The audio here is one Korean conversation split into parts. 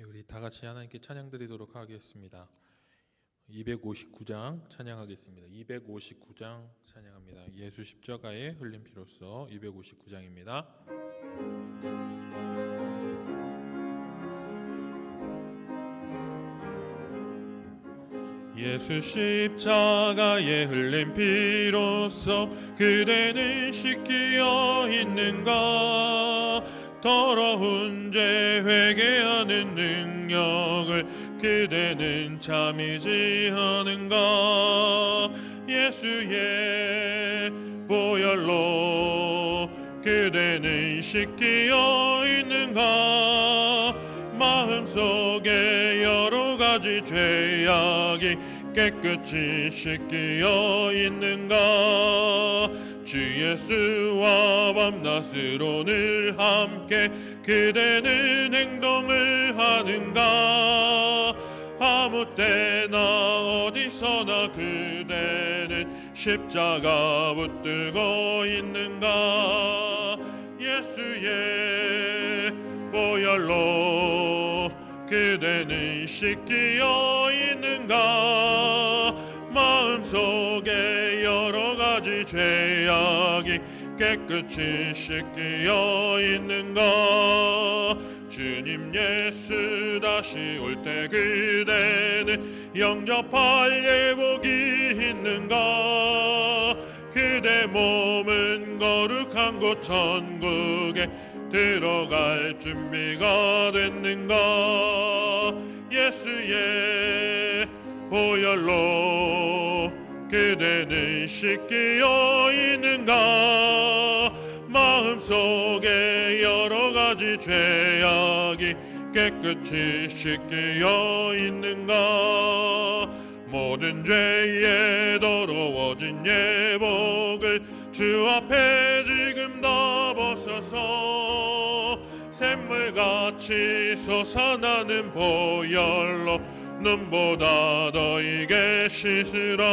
우리 다 같이 하나님께 찬양 드리도록 하겠습니다. 259장 찬양하겠습니다. 259장 찬양합니다. 예수 십자가에 흘린 피로써 259장입니다. 예수 십자가에 흘린 피로써 그대는 씻기어 있는가? 더러운 죄 회개하는 능력을 그대는 참이 지하는가? 예수의 보혈로 그대는 씻기어 있는가? 마음속에 여러 가지 죄악이 깨끗이 씻기어 있는가? 주 예수와 밤낮으로 늘 함께 그대는 행동을 하는가? 아무 때나 어디서나 그대는 십자가 붙들고 있는가? 예수의 보혈로 그대는 씻기어 있는가? 마음속에 여러 가지 죄악이 깨끗이 씻기어 있는가? 주님 예수 다시 올 때 그대는 영접할 예복이 있는가? 그대 몸은 거룩한 곳 천국에 들어갈 준비가 됐는가? 예수의 보혈로 그대는 씻기어 있는가? 마음속에 여러 가지 죄악이 깨끗이 씻기어 있는가? 모든 죄에 더러워진 예복을 주 앞에 지금 다 벗어서 샘물같이 솟아나는 보혈로 눈보다 더 이게 씻으라.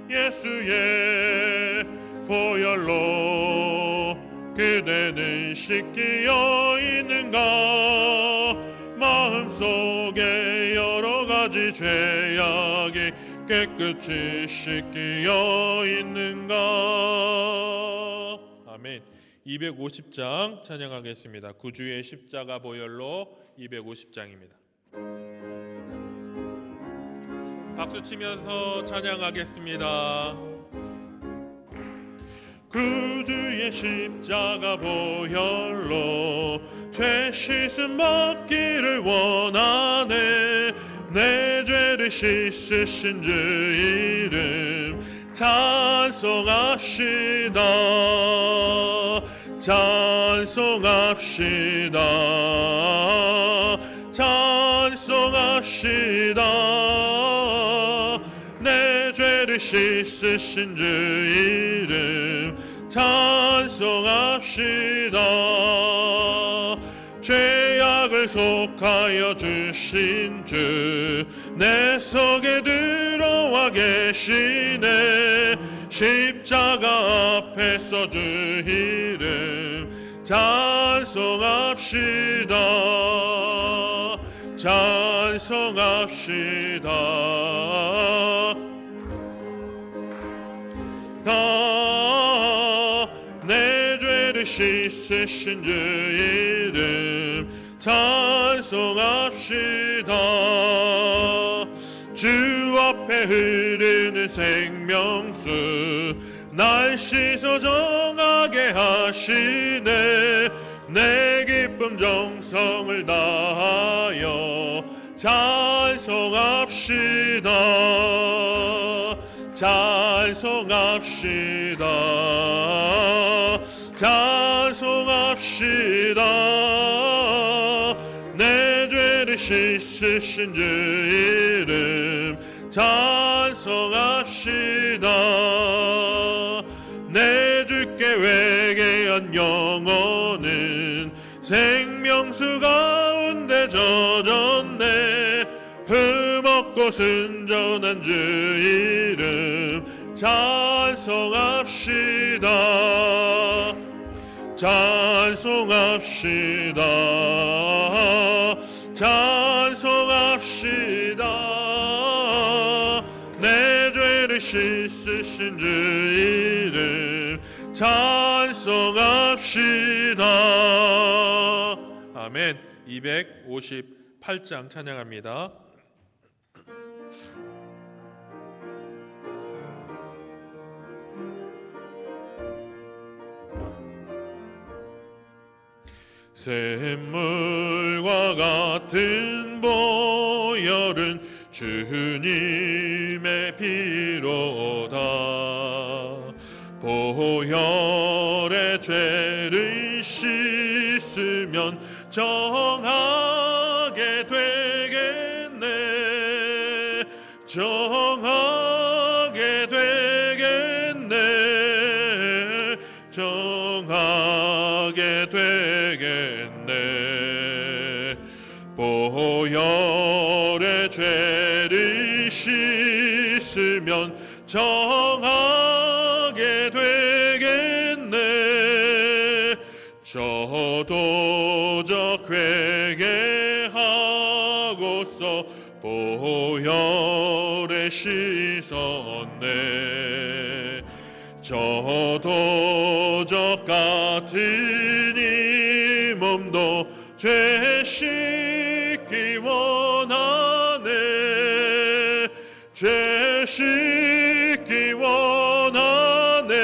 예수의 보혈로 그대는 씻기어 있는가? 마음속에 여러 가지 죄악이 깨끗이 씻기어 있는가? 아멘. 250장 찬양하겠습니다. 구주의 십자가 보혈로 250장입니다. 박수 치면서 찬양하겠습니다. 구주의 십자가 보혈로 죄 씻음 받기를 원하네. 내 죄를 씻으신 주 이름 찬송합시다. 찬송합시다. 찬송합시다. 내 죄를 씻으신 주 이름 찬송합시다. 죄악을 속하여 주신 주 내 속에 들어와 계시네. 십자가 앞에서 주 이름 찬송합시다. 찬송합시다. 내 죄를 씻으신 주 이름 찬송합시다. 주 앞에 흐르는 생명수 날 씻어 정하게 하시네. 내 기쁨 정성을 다하여 찬송합시다. 찬송합시다. 찬송합시다. 내 죄를 씻으신 주 이름 찬송합시다. 내 주께 회개한 영혼은 생명수 가운데 젖었네. 흠없고 순전한 주 이름 찬송합시다. 찬송합시다. 찬송합시다. 내 죄를 씻으신 주 이름 찬송합시다. 아멘. 258장 찬양합니다. 샘물과 같은 보혈은 주님의 피로다. 보혈의 죄를 씻으면 정하게 되겠네. 정하게 되겠네. 정하게 되겠네. 보혈의 죄를 씻으면 정하게 되겠네. 저도적 회개하고서 보혈에 씻었네. 저도적 같은 이 몸도 죄 씻기 원하네. 죄 씻기 원하네.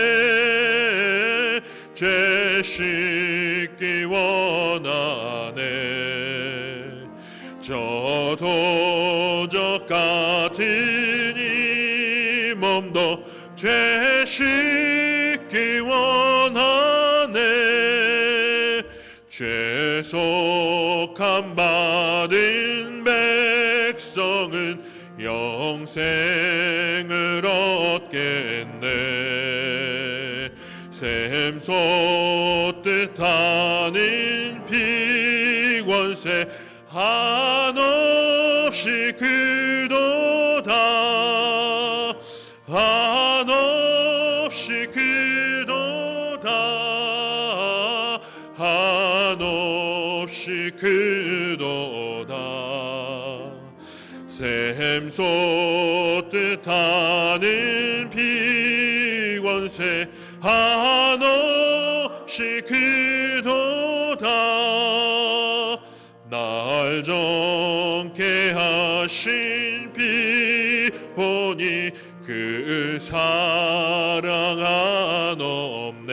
죄 씻기 원하네. 저도적 같은 이 몸도 죄 씻기 원하네. 죄속함 받은 백성은 영생을 얻겠네. 샘솟듯 하는 피권세 한없이 크도다. 한없이 크도다. 한없이 크도다. 샘솟듯 하는 피권세 한없이 크도다. 날 정케 하신 피 보니 그 사랑 한없네.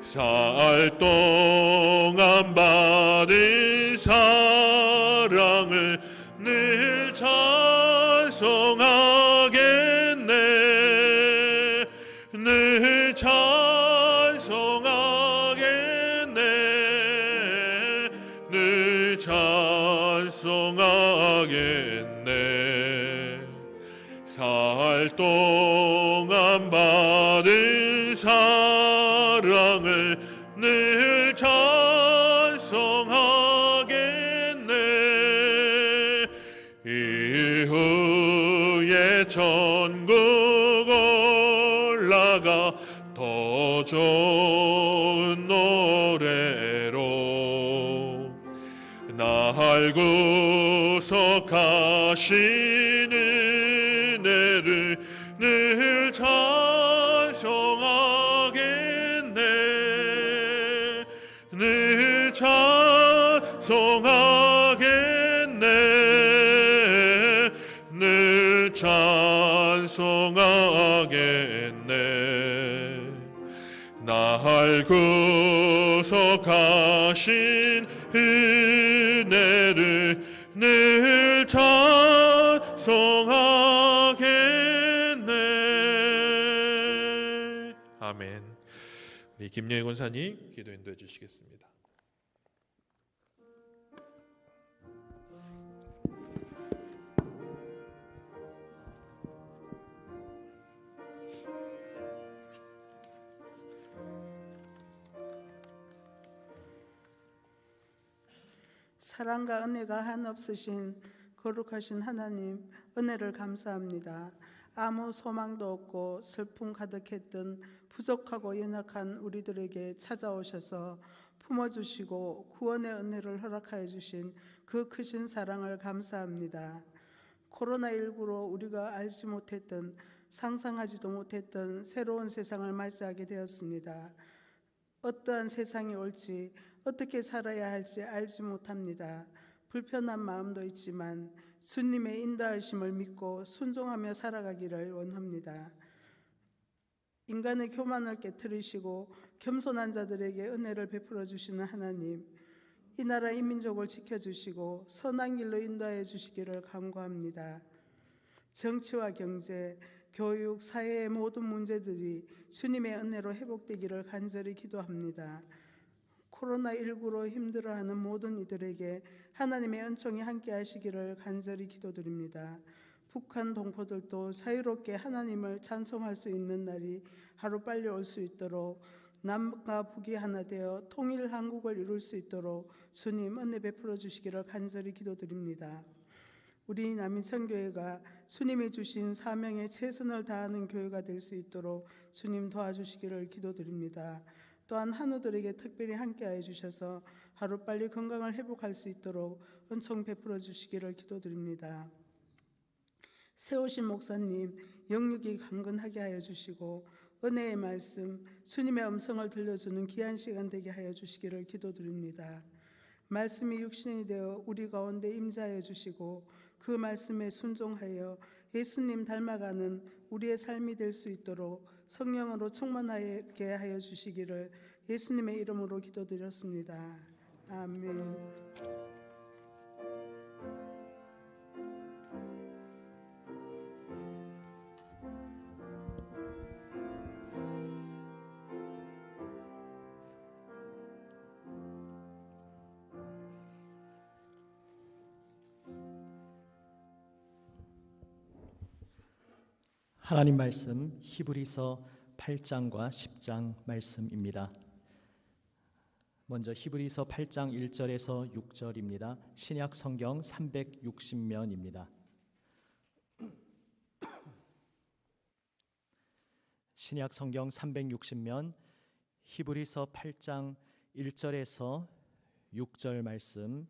살 동안 받은 사랑을 늘 찬송하겠네. 늘 찬송하겠네. 늘 찬송하겠네. 살 동안 받은 사랑을 늘 찬송하겠네. 이후에 천국 올라가 더 좋은 노래로 날 구속하신 은혜를 늘 찬송하겠네. 늘 찬송하겠네. 늘 찬송하겠네. 날 구속하신 은혜를 늘 찬송하겠네. 아멘. 우리 김영희 권사님 기도 인도해 주시겠습니다. 사랑과 은혜가 한없으신 거룩하신 하나님, 은혜를 감사합니다. 아무 소망도 없고 슬픔 가득했던 부족하고 연약한 우리들에게 찾아오셔서 품어주시고 구원의 은혜를 허락하여 주신 그 크신 사랑을 감사합니다. 코로나19로 우리가 알지 못했던, 상상하지도 못했던 새로운 세상을 맞이하게 되었습니다. 어떠한 세상이 올지, 어떻게 살아야 할지 알지 못합니다. 불편한 마음도 있지만 주님의 인도하심을 믿고 순종하며 살아가기를 원합니다. 인간의 교만을 깨트리시고 겸손한 자들에게 은혜를 베풀어 주시는 하나님, 이 나라 이 민족을 지켜주시고 선한 길로 인도하여 주시기를 간구합니다. 정치와 경제, 교육, 사회의 모든 문제들이 주님의 은혜로 회복되기를 간절히 기도합니다. 코로나19로 힘들어하는 모든 이들에게 하나님의 은총이 함께 하시기를 간절히 기도드립니다. 북한 동포들도 자유롭게 하나님을 찬송할 수 있는 날이 하루빨리 올 수 있도록, 남과 북이 하나 되어 통일 한국을 이룰 수 있도록 주님 은혜 베풀어 주시기를 간절히 기도드립니다. 우리 남인천교회가 주님이 주신 사명에 최선을 다하는 교회가 될 수 있도록 주님 도와주시기를 기도드립니다. 또한 한우들에게 특별히 함께하여 주셔서 하루빨리 건강을 회복할 수 있도록 은총 베풀어 주시기를 기도드립니다. 세우신 목사님 영육이 강건하게 하여 주시고 은혜의 말씀, 주님의 음성을 들려주는 귀한 시간 되게 하여 주시기를 기도드립니다. 말씀이 육신이 되어 우리 가운데 임재하여 주시고 그 말씀에 순종하여 예수님 닮아가는 우리의 삶이 될 수 있도록 성령으로 충만하게 하여 주시기를 예수님의 이름으로 기도드렸습니다. 아멘. 하나님 말씀 히브리서 8장과 10장 말씀입니다. 먼저 히브리서 8장 1절에서 6절입니다. 신약 성경 360면입니다. 신약 성경 360면 히브리서 8장 1절에서 6절 말씀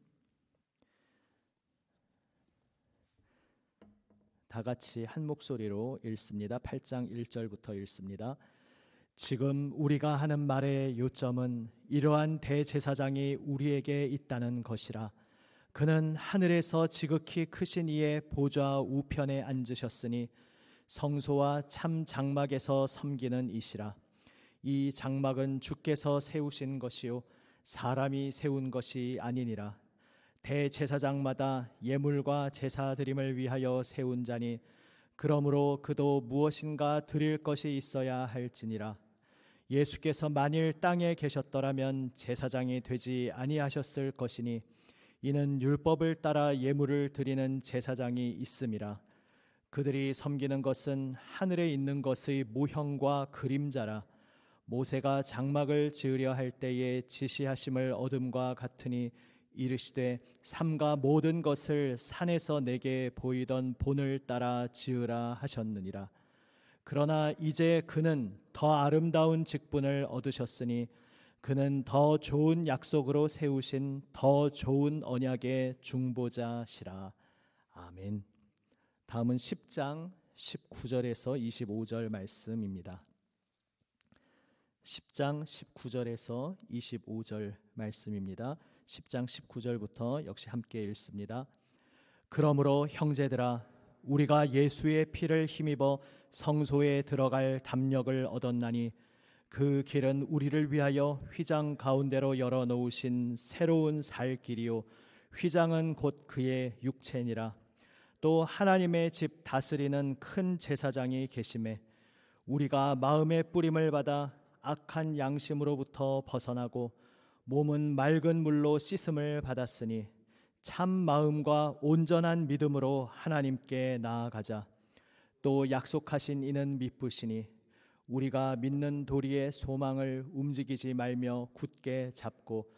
다 같이 한 목소리로 읽습니다. 8장 1절부터 읽습니다. 지금 우리가 하는 말의 요점은 이러한 대제사장이 우리에게 있다는 것이라. 그는 하늘에서 지극히 크신 이의 보좌 우편에 앉으셨으니 성소와 참 장막에서 섬기는 이시라. 이 장막은 주께서 세우신 것이요 사람이 세운 것이 아니니라. 대제사장마다 예물과 제사 드림을 위하여 세운 자니 그러므로 그도 무엇인가 드릴 것이 있어야 할지니라. 예수께서 만일 땅에 계셨더라면 제사장이 되지 아니하셨을 것이니 이는 율법을 따라 예물을 드리는 제사장이 있음이라. 그들이 섬기는 것은 하늘에 있는 것의 모형과 그림자라. 모세가 장막을 지으려 할 때에 지시하심을 얻음과 같으니 이르시되 삼가 모든 것을 산에서 내게 보이던 본을 따라 지으라 하셨느니라. 그러나 이제 그는 더 아름다운 직분을 얻으셨으니 그는 더 좋은 약속으로 세우신 더 좋은 언약의 중보자시라. 아멘. 다음은 10장 19절에서 25절 말씀입니다. 10장 19절에서 25절 말씀입니다. 10장 19절부터 역시 함께 읽습니다. 그러므로 형제들아, 우리가 예수의 피를 힘입어 성소에 들어갈 담력을 얻었나니 그 길은 우리를 위하여 휘장 가운데로 열어놓으신 새로운 살 길이요 휘장은 곧 그의 육체니라. 또 하나님의 집 다스리는 큰 제사장이 계심에 우리가 마음의 뿌림을 받아 악한 양심으로부터 벗어나고 몸은 맑은 물로 씻음을 받았으니 참 마음과 온전한 믿음으로 하나님께 나아가자. 또 약속하신 이는 미쁘시니 우리가 믿는 도리의 소망을 움직이지 말며 굳게 잡고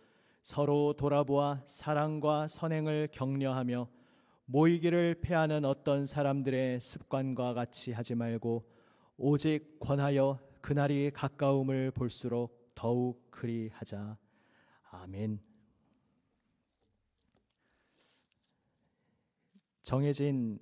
서로 돌아보아 사랑과 선행을 격려하며 모이기를 패하는 어떤 사람들의 습관과 같이 하지 말고 오직 권하여 그날이 가까움을 볼수록 더욱 그리하자. 아멘. 정해진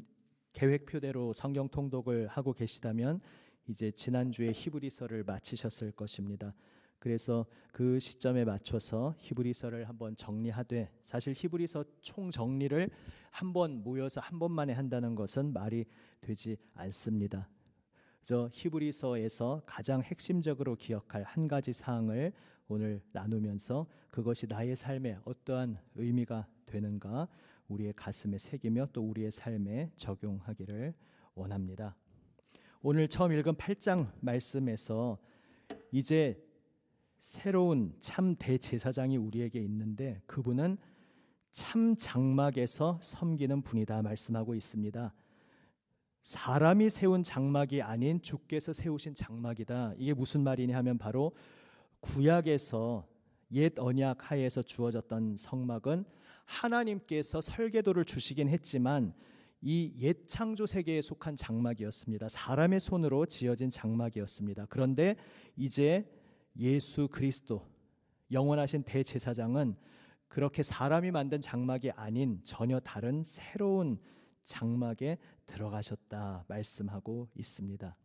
계획표대로 성경 통독을 하고 계시다면 이제 지난주에 히브리서를 마치셨을 것입니다. 그래서 그 시점에 맞춰서 히브리서를 한번 정리하되, 사실 히브리서 총 정리를 한번 모여서 한 번만에 한다는 것은 말이 되지 않습니다. 저 히브리서에서 가장 핵심적으로 기억할 한 가지 사항을 오늘 나누면서 그것이 나의 삶에 어떠한 의미가 되는가 우리의 가슴에 새기며 또 우리의 삶에 적용하기를 원합니다. 오늘 처음 읽은 8장 말씀에서 이제 새로운 참 대제사장이 우리에게 있는데 그분은 참 장막에서 섬기는 분이다 말씀하고 있습니다. 사람이 세운 장막이 아닌 주께서 세우신 장막이다. 이게 무슨 말이냐 하면 바로 구약에서 옛 언약 하에서 주어졌던 성막은 하나님께서 설계도를 주시긴 했지만 이 옛 창조 세계에 속한 장막이었습니다. 사람의 손으로 지어진 장막이었습니다. 그런데 이제 예수 그리스도 영원하신 대제사장은 그렇게 사람이 만든 장막이 아닌 전혀 다른 새로운 장막에 들어가셨다 말씀하고 있습니다.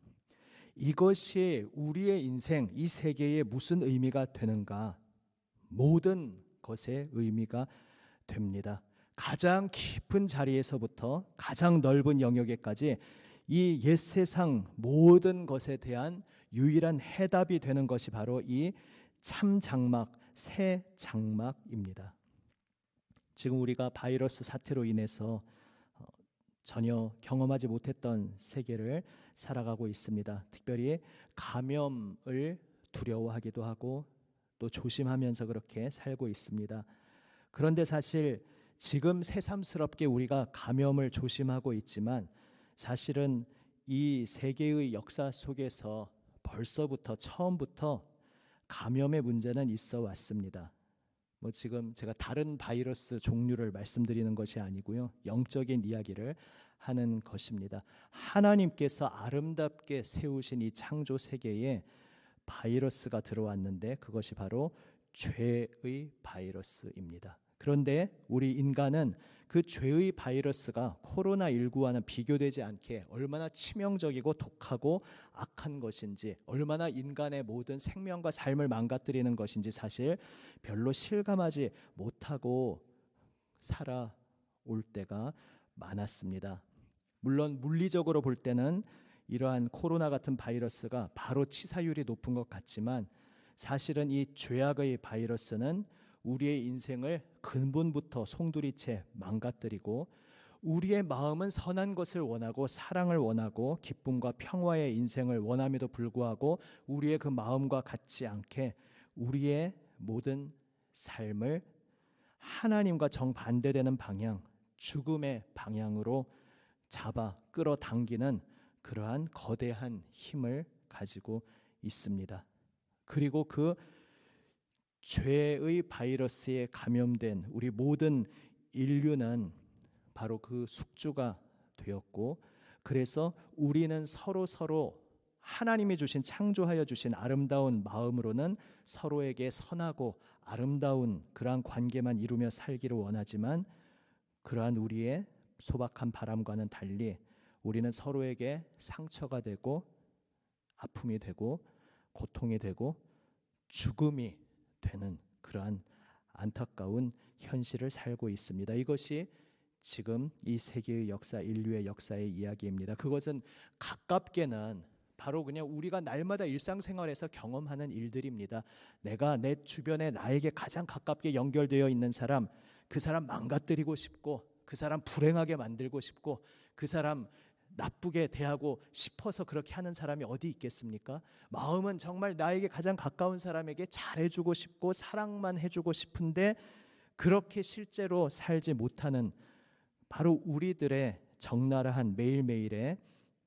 이것이 우리의 인생, 이 세계에 무슨 의미가 되는가? 모든 것에 의미가 됩니다. 가장 깊은 자리에서부터 가장 넓은 영역에까지 이 옛세상 모든 것에 대한 유일한 해답이 되는 것이 바로 이 참 장막, 새 장막입니다. 지금 우리가 바이러스 사태로 인해서 전혀 경험하지 못했던 세계를 살아가고 있습니다. 특별히 감염을 두려워하기도 하고 또 조심하면서 그렇게 살고 있습니다. 그런데 사실 지금 새삼스럽게 우리가 감염을 조심하고 있지만 사실은 이 세계의 역사 속에서 벌써부터 처음부터 감염의 문제는 있어 왔습니다. 지금 제가 다른 바이러스 종류를 말씀드리는 것이 아니고요. 영적인 이야기를 하는 것입니다. 하나님께서 아름답게 세우신 이 창조 세계에 바이러스가 들어왔는데 그것이 바로 죄의 바이러스입니다. 그런데 우리 인간은 그 죄의 바이러스가 코로나19와는 비교되지 않게 얼마나 치명적이고 독하고 악한 것인지, 얼마나 인간의 모든 생명과 삶을 망가뜨리는 것인지 사실 별로 실감하지 못하고 살아올 때가 많았습니다. 물론 물리적으로 볼 때는 이러한 코로나 같은 바이러스가 바로 치사율이 높은 것 같지만 사실은 이 죄악의 바이러스는 우리의 인생을 근본부터 송두리째 망가뜨리고 우리의 마음은 선한 것을 원하고 사랑을 원하고 기쁨과 평화의 인생을 원함에도 불구하고 우리의 그 마음과 같지 않게 우리의 모든 삶을 하나님과 정반대되는 방향, 죽음의 방향으로 잡아 끌어당기는 그러한 거대한 힘을 가지고 있습니다. 그리고 그 죄의 바이러스에 감염된 우리 모든 인류는 바로 그 숙주가 되었고, 그래서 우리는 서로 하나님이 주신 창조하여 주신 아름다운 마음으로는 서로에게 선하고 아름다운 그러한 관계만 이루며 살기를 원하지만 그러한 우리의 소박한 바람과는 달리 우리는 서로에게 상처가 되고 아픔이 되고 고통이 되고 죽음이 되는 그러한 안타까운 현실을 살고 있습니다. 이것이 지금 이 세계의 역사, 인류의 역사의 이야기입니다. 그것은 가깝게는 바로 그냥 우리가 날마다 일상생활에서 경험하는 일들입니다. 내가 내 주변에 나에게 가장 가깝게 연결되어 있는 사람, 그 사람 망가뜨리고 싶고 그 사람 불행하게 만들고 싶고 그 사람 나쁘게 대하고 싶어서 그렇게 하는 사람이 어디 있겠습니까? 마음은 정말 나에게 가장 가까운 사람에게 잘해주고 싶고 사랑만 해주고 싶은데 그렇게 실제로 살지 못하는 바로 우리들의 적나라한 매일매일의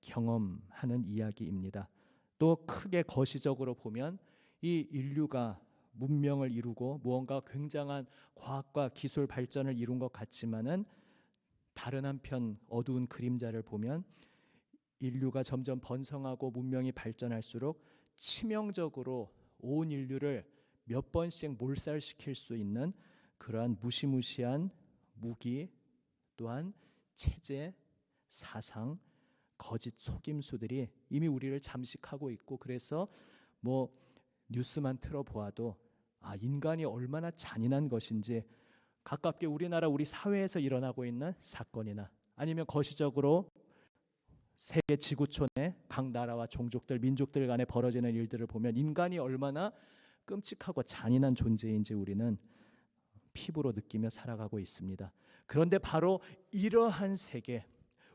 경험하는 이야기입니다. 또 크게 거시적으로 보면 이 인류가 문명을 이루고 무언가 굉장한 과학과 기술 발전을 이룬 것 같지만은 다른 한편 어두운 그림자를 보면 인류가 점점 번성하고 문명이 발전할수록 치명적으로 온 인류를 몇 번씩 몰살시킬 수 있는 그러한 무시무시한 무기, 또한 체제, 사상, 거짓 속임수들이 이미 우리를 잠식하고 있고, 그래서 뭐 뉴스만 틀어보아도 인간이 얼마나 잔인한 것인지, 가깝게 우리나라 우리 사회에서 일어나고 있는 사건이나 아니면 거시적으로 세계 지구촌의 각 나라와 종족들, 민족들 간에 벌어지는 일들을 보면 인간이 얼마나 끔찍하고 잔인한 존재인지 우리는 피부로 느끼며 살아가고 있습니다. 그런데 바로 이러한 세계,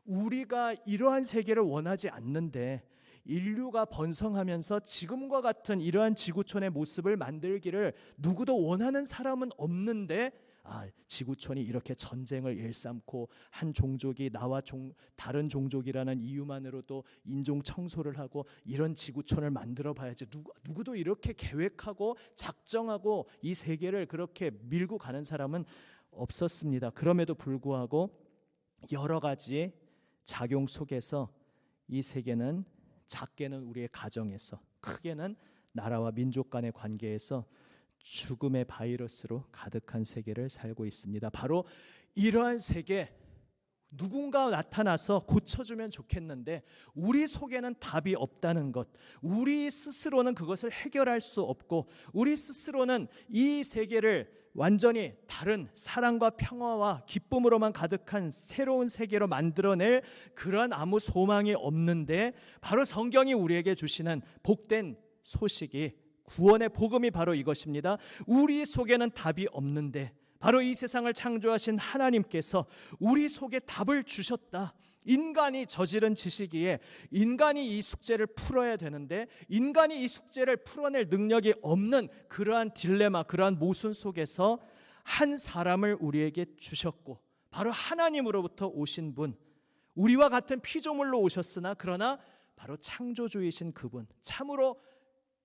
우리가 이러한 세계를 원하지 않는데 인류가 번성하면서 지금과 같은 이러한 지구촌의 모습을 만들기를 누구도 원하는 사람은 없는데, 지구촌이 이렇게 전쟁을 일삼고 한 종족이 나와 다른 종족이라는 이유만으로도 인종 청소를 하고 이런 지구촌을 만들어 봐야지, 누구도 이렇게 계획하고 작정하고 이 세계를 그렇게 밀고 가는 사람은 없었습니다. 그럼에도 불구하고 여러 가지 작용 속에서 이 세계는, 작게는 우리의 가정에서, 크게는 나라와 민족 간의 관계에서 죽음의 바이러스로 가득한 세계를 살고 있습니다. 바로 이러한 세계, 누군가 나타나서 고쳐주면 좋겠는데 우리 속에는 답이 없다는 것, 우리 스스로는 그것을 해결할 수 없고, 우리 스스로는 이 세계를 완전히 다른 사랑과 평화와 기쁨으로만 가득한 새로운 세계로 만들어낼 그러한 아무 소망이 없는데, 바로 성경이 우리에게 주시는 복된 소식이, 구원의 복음이 바로 이것입니다. 우리 속에는 답이 없는데 바로 이 세상을 창조하신 하나님께서 우리 속에 답을 주셨다. 인간이 저지른 짓이기에 인간이 이 숙제를 풀어야 되는데 인간이 이 숙제를 풀어낼 능력이 없는 그러한 딜레마, 그러한 모순 속에서 한 사람을 우리에게 주셨고, 바로 하나님으로부터 오신 분, 우리와 같은 피조물로 오셨으나 그러나 바로 창조주이신 그분, 참으로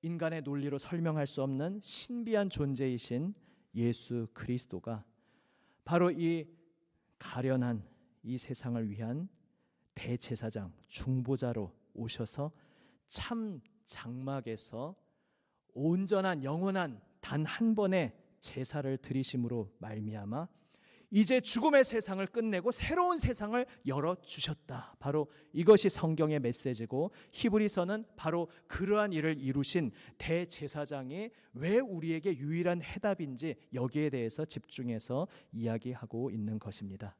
인간의 논리로 설명할 수 없는 신비한 존재이신 예수 그리스도가 바로 이 가련한 이 세상을 위한 대제사장, 중보자로 오셔서 참 장막에서 온전한 영원한 단 한 번의 제사를 드리심으로 말미암아 이제 죽음의 세상을 끝내고 새로운 세상을 열어주셨다. 바로 이것이 성경의 메시지고, 히브리서는 바로 그러한 일을 이루신 대제사장이 왜 우리에게 유일한 해답인지 여기에 대해서 집중해서 이야기하고 있는 것입니다.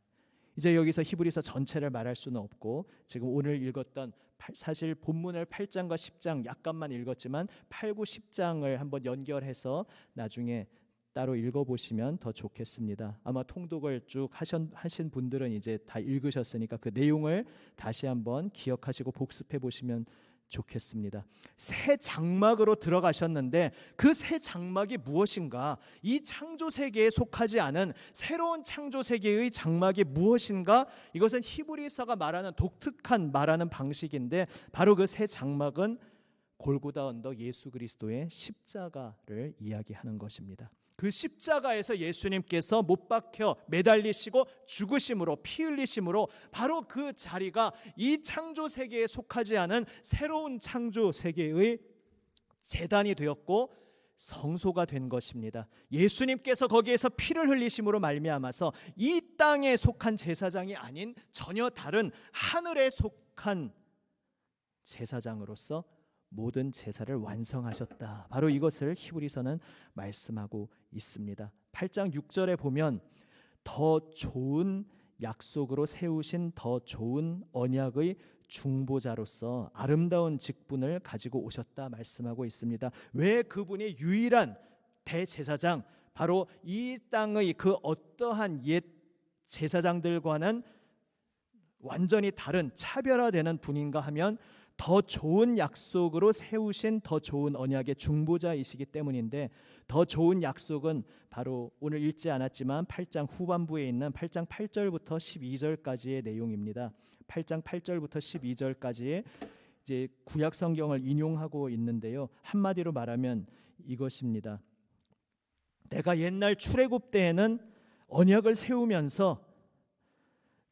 이제 여기서 히브리서 전체를 말할 수는 없고, 지금 오늘 읽었던 사실 본문을 8장과 10장 약간만 읽었지만 8, 9, 10장을 한번 연결해서 나중에 따로 읽어보시면 더 좋겠습니다. 아마 통독을 쭉 하신 분들은 이제 다 읽으셨으니까 그 내용을 다시 한번 기억하시고 복습해 보시면 좋겠습니다. 새 장막으로 들어가셨는데 그 새 장막이 무엇인가? 이 창조 세계에 속하지 않은 새로운 창조 세계의 장막이 무엇인가? 이것은 히브리서가 말하는 독특한 말하는 방식인데, 바로 그 새 장막은 골고다 언덕 예수 그리스도의 십자가를 이야기하는 것입니다. 그 십자가에서 예수님께서 못 박혀 매달리시고 죽으심으로, 피 흘리심으로 바로 그 자리가 이 창조 세계에 속하지 않은 새로운 창조 세계의 제단이 되었고 성소가 된 것입니다. 예수님께서 거기에서 피를 흘리심으로 말미암아서 이 땅에 속한 제사장이 아닌 전혀 다른 하늘에 속한 제사장으로서 모든 제사를 완성하셨다. 바로 이것을 히브리서는 말씀하고 있습니다. 8장 6절에 보면 더 좋은 약속으로 세우신 더 좋은 언약의 중보자로서 아름다운 직분을 가지고 오셨다 말씀하고 있습니다. 왜 그분이 유일한 대제사장, 바로 이 땅의 그 어떠한 옛 제사장들과는 완전히 다른 차별화되는 분인가 하면 더 좋은 약속으로 세우신 더 좋은 언약의 중보자이시기 때문인데, 더 좋은 약속은 바로 오늘 읽지 않았지만 8장 후반부에 있는 8장 8절부터 12절까지의 내용입니다. 8장 8절부터 12절까지 이제 구약 성경을 인용하고 있는데요. 한마디로 말하면 이것입니다. 내가 옛날 출애굽 때에는 언약을 세우면서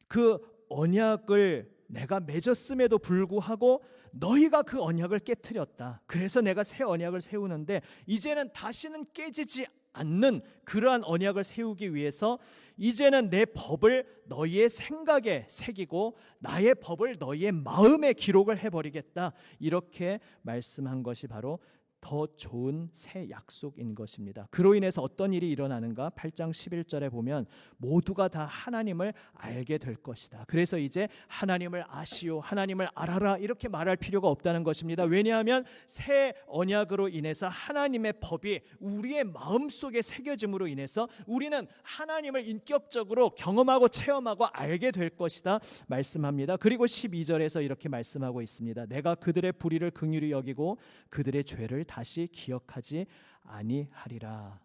그 언약을 내가 맺었음에도 불구하고 너희가 그 언약을 깨트렸다. 그래서 내가 새 언약을 세우는데 이제는 다시는 깨지지 않는 그러한 언약을 세우기 위해서 이제는 내 법을 너희의 생각에 새기고 나의 법을 너희의 마음에 기록을 해버리겠다. 이렇게 말씀한 것이 바로 더 좋은 새 약속인 것입니다. 그로 인해서 어떤 일이 일어나는가? 8장 11절에 보면 모두가 다 하나님을 알게 될 것이다. 그래서 이제 하나님을 아시오, 하나님을 알아라 이렇게 말할 필요가 없다는 것입니다. 왜냐하면 새 언약으로 인해서 하나님의 법이 우리의 마음속에 새겨짐으로 인해서 우리는 하나님을 인격적으로 경험하고 체험하고 알게 될 것이다 말씀합니다. 그리고 12절에서 이렇게 말씀하고 있습니다. 내가 그들의 불의를 긍휼히 여기고 그들의 죄를 다시 기억하지 아니하리라.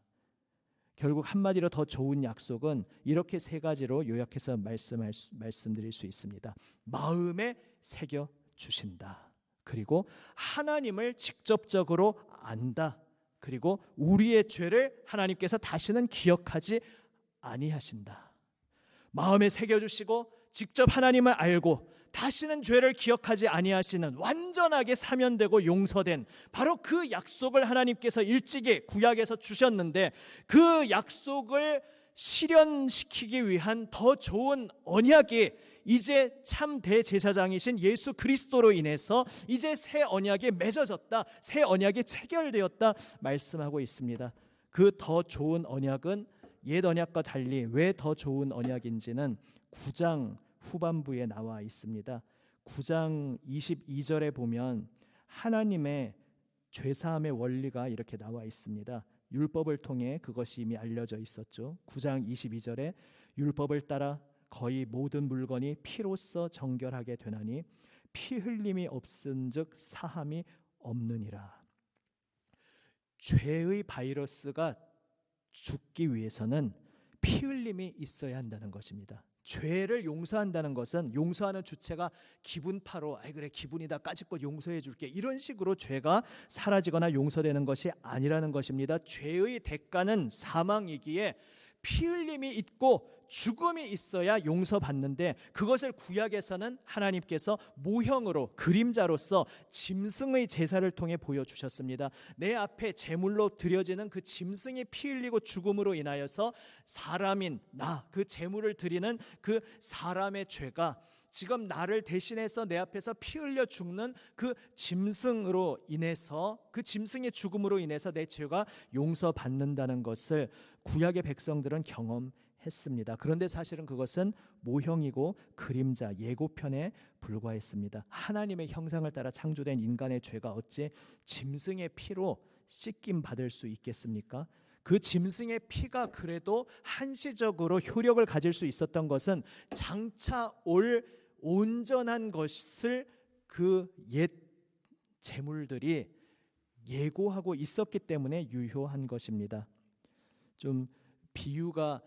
결국 한마디로 더 좋은 약속은 이렇게 세 가지로 요약해서 말씀드릴 수 있습니다. 마음에 새겨 주신다. 그리고 하나님을 직접적으로 안다. 그리고 우리의 죄를 하나님께서 다시는 기억하지 아니하신다. 마음에 새겨 주시고 직접 하나님을 알고 다시는 죄를 기억하지 아니하시는 완전하게 사면되고 용서된 바로 그 약속을 하나님께서 일찍이 구약에서 주셨는데 그 약속을 실현시키기 위한 더 좋은 언약이 이제 참 대제사장이신 예수 그리스도로 인해서 이제 새 언약이 맺어졌다. 새 언약이 체결되었다 말씀하고 있습니다. 그 더 좋은 언약은 옛 언약과 달리 왜 더 좋은 언약인지는 9장 후반부에 나와 있습니다. 9장 22절에 보면 하나님의 죄사함의 원리가 이렇게 나와 있습니다. 율법을 통해 그것이 이미 알려져 있었죠. 9장 22절에 율법을 따라 거의 모든 물건이 피로써 정결하게 되나니 피 흘림이 없은즉 사함이 없느니라. 죄의 바이러스가 죽기 위해서는 피 흘림이 있어야 한다는 것입니다. 죄를 용서한다는 것은 용서하는 주체가 기분파로 그래 기분이다 까짓것 용서해 줄게 이런 식으로 죄가 사라지거나 용서되는 것이 아니라는 것입니다. 죄의 대가는 사망이기에 피 흘림이 있고 죽음이 있어야 용서받는데 그것을 구약에서는 하나님께서 모형으로 그림자로서 짐승의 제사를 통해 보여주셨습니다. 내 앞에 제물로 드려지는 그 짐승이 피 흘리고 죽음으로 인하여서 사람인 나 그 제물을 드리는 그 사람의 죄가 지금 나를 대신해서 내 앞에서 피 흘려 죽는 그 짐승으로 인해서 그 짐승의 죽음으로 인해서 내 죄가 용서받는다는 것을 구약의 백성들은 경험했습니다. 그런데 사실은 그것은 모형이고 그림자 예고편에 불과했습니다. 하나님의 형상을 따라 창조된 인간의 죄가 어찌 짐승의 피로 씻김 받을 수 있겠습니까? 그 짐승의 피가 그래도 한시적으로 효력을 가질 수 있었던 것은 장차 올 온전한 것을 그 옛 제물들이 예고하고 있었기 때문에 유효한 것입니다. 좀 비유가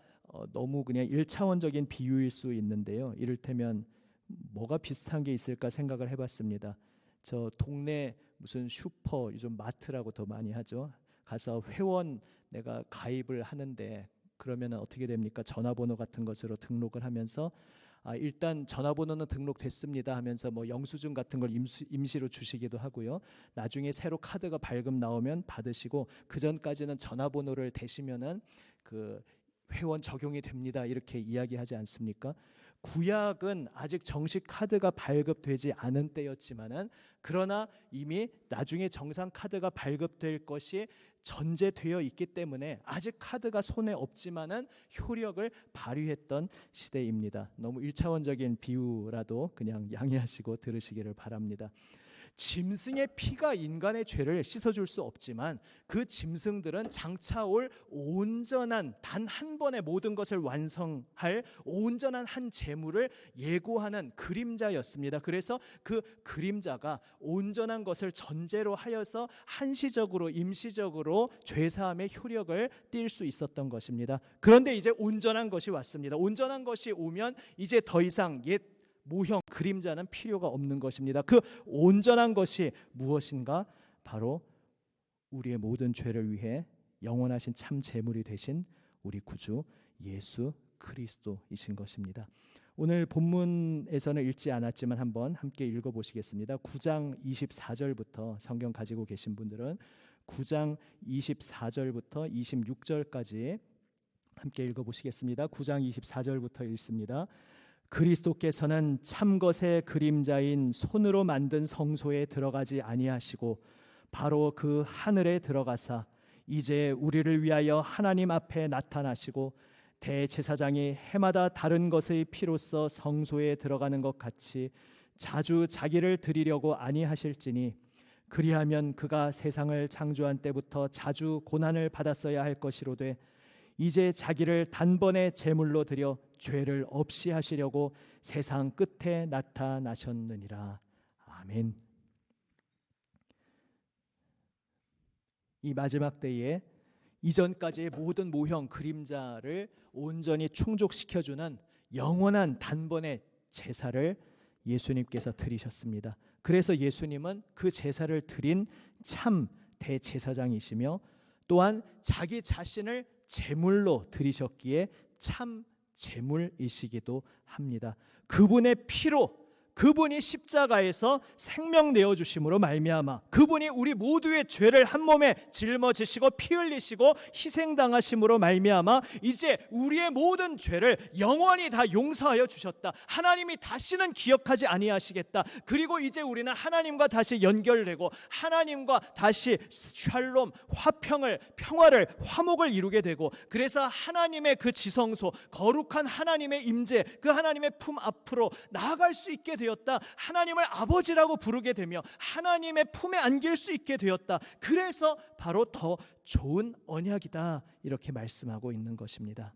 너무 그냥 1차원적인 비유일 수 있는데요. 이를테면 뭐가 비슷한 게 있을까 생각을 해봤습니다. 저 동네 무슨 슈퍼 요즘 마트라고 더 많이 하죠. 가서 회원 내가 가입을 하는데 그러면 어떻게 됩니까? 전화번호 같은 것으로 등록을 하면서 일단 전화번호는 등록됐습니다 하면서 뭐 영수증 같은 걸 임시로 주시기도 하고요. 나중에 새로 카드가 발급 나오면 받으시고 그 전까지는 전화번호를 대시면은 그 회원 적용이 됩니다 이렇게 이야기하지 않습니까? 구약은 아직 정식 카드가 발급되지 않은 때였지만은 그러나 이미 나중에 정상 카드가 발급될 것이 전제되어 있기 때문에 아직 카드가 손에 없지만은 효력을 발휘했던 시대입니다. 너무 1차원적인 비유라도 그냥 양해하시고 들으시기를 바랍니다. 짐승의 피가 인간의 죄를 씻어줄 수 없지만 그 짐승들은 장차 올 온전한 단 한 번의 모든 것을 완성할 온전한 한 제물을 예고하는 그림자였습니다. 그래서 그 그림자가 온전한 것을 전제로 하여서 한시적으로 임시적으로 죄사함의 효력을 띨 수 있었던 것입니다. 그런데 이제 온전한 것이 왔습니다. 온전한 것이 오면 이제 더 이상 옛 모형 그림자는 필요가 없는 것입니다. 그 온전한 것이 무엇인가? 바로 우리의 모든 죄를 위해 영원하신 참 제물이 되신 우리 구주 예수 그리스도이신 것입니다. 오늘 본문에서는 읽지 않았지만 한번 함께 읽어보시겠습니다. 9장 24절부터 성경 가지고 계신 분들은 9장 24절부터 26절까지 함께 읽어보시겠습니다. 9장 24절부터 읽습니다. 그리스도께서는 참것의 그림자인 손으로 만든 성소에 들어가지 아니하시고 바로 그 하늘에 들어가사 이제 우리를 위하여 하나님 앞에 나타나시고 대제사장이 해마다 다른 것의 피로써 성소에 들어가는 것 같이 자주 자기를 드리려고 아니하실지니 그리하면 그가 세상을 창조한 때부터 자주 고난을 받았어야 할 것이로되 이제 자기를 단번에 제물로 드려 죄를 없이 하시려고 세상 끝에 나타나셨느니라. 아멘. 이 마지막 때에 이전까지의 모든 모형 그림자를 온전히 충족시켜주는 영원한 단번의 제사를 예수님께서 드리셨습니다. 그래서 예수님은 그 제사를 드린 참 대제사장이시며 또한 자기 자신을 제물로 드리셨기에 참 제물이시기도 합니다. 그분의 피로, 그분이 십자가에서 생명 내어주심으로 말미암아 그분이 우리 모두의 죄를 한 몸에 짊어지시고 피 흘리시고 희생당하심으로 말미암아 이제 우리의 모든 죄를 영원히 다 용서하여 주셨다. 하나님이 다시는 기억하지 아니하시겠다. 그리고 이제 우리는 하나님과 다시 연결되고 하나님과 다시 샬롬, 화평을, 평화를, 화목을 이루게 되고 그래서 하나님의 그 지성소, 거룩한 하나님의 임재, 그 하나님의 품 앞으로 나아갈 수 있게 되었다. 하나님을 아버지라고 부르게 되며 하나님의 품에 안길 수 있게 되었다. 그래서 바로 더 좋은 언약이다 이렇게 말씀하고 있는 것입니다.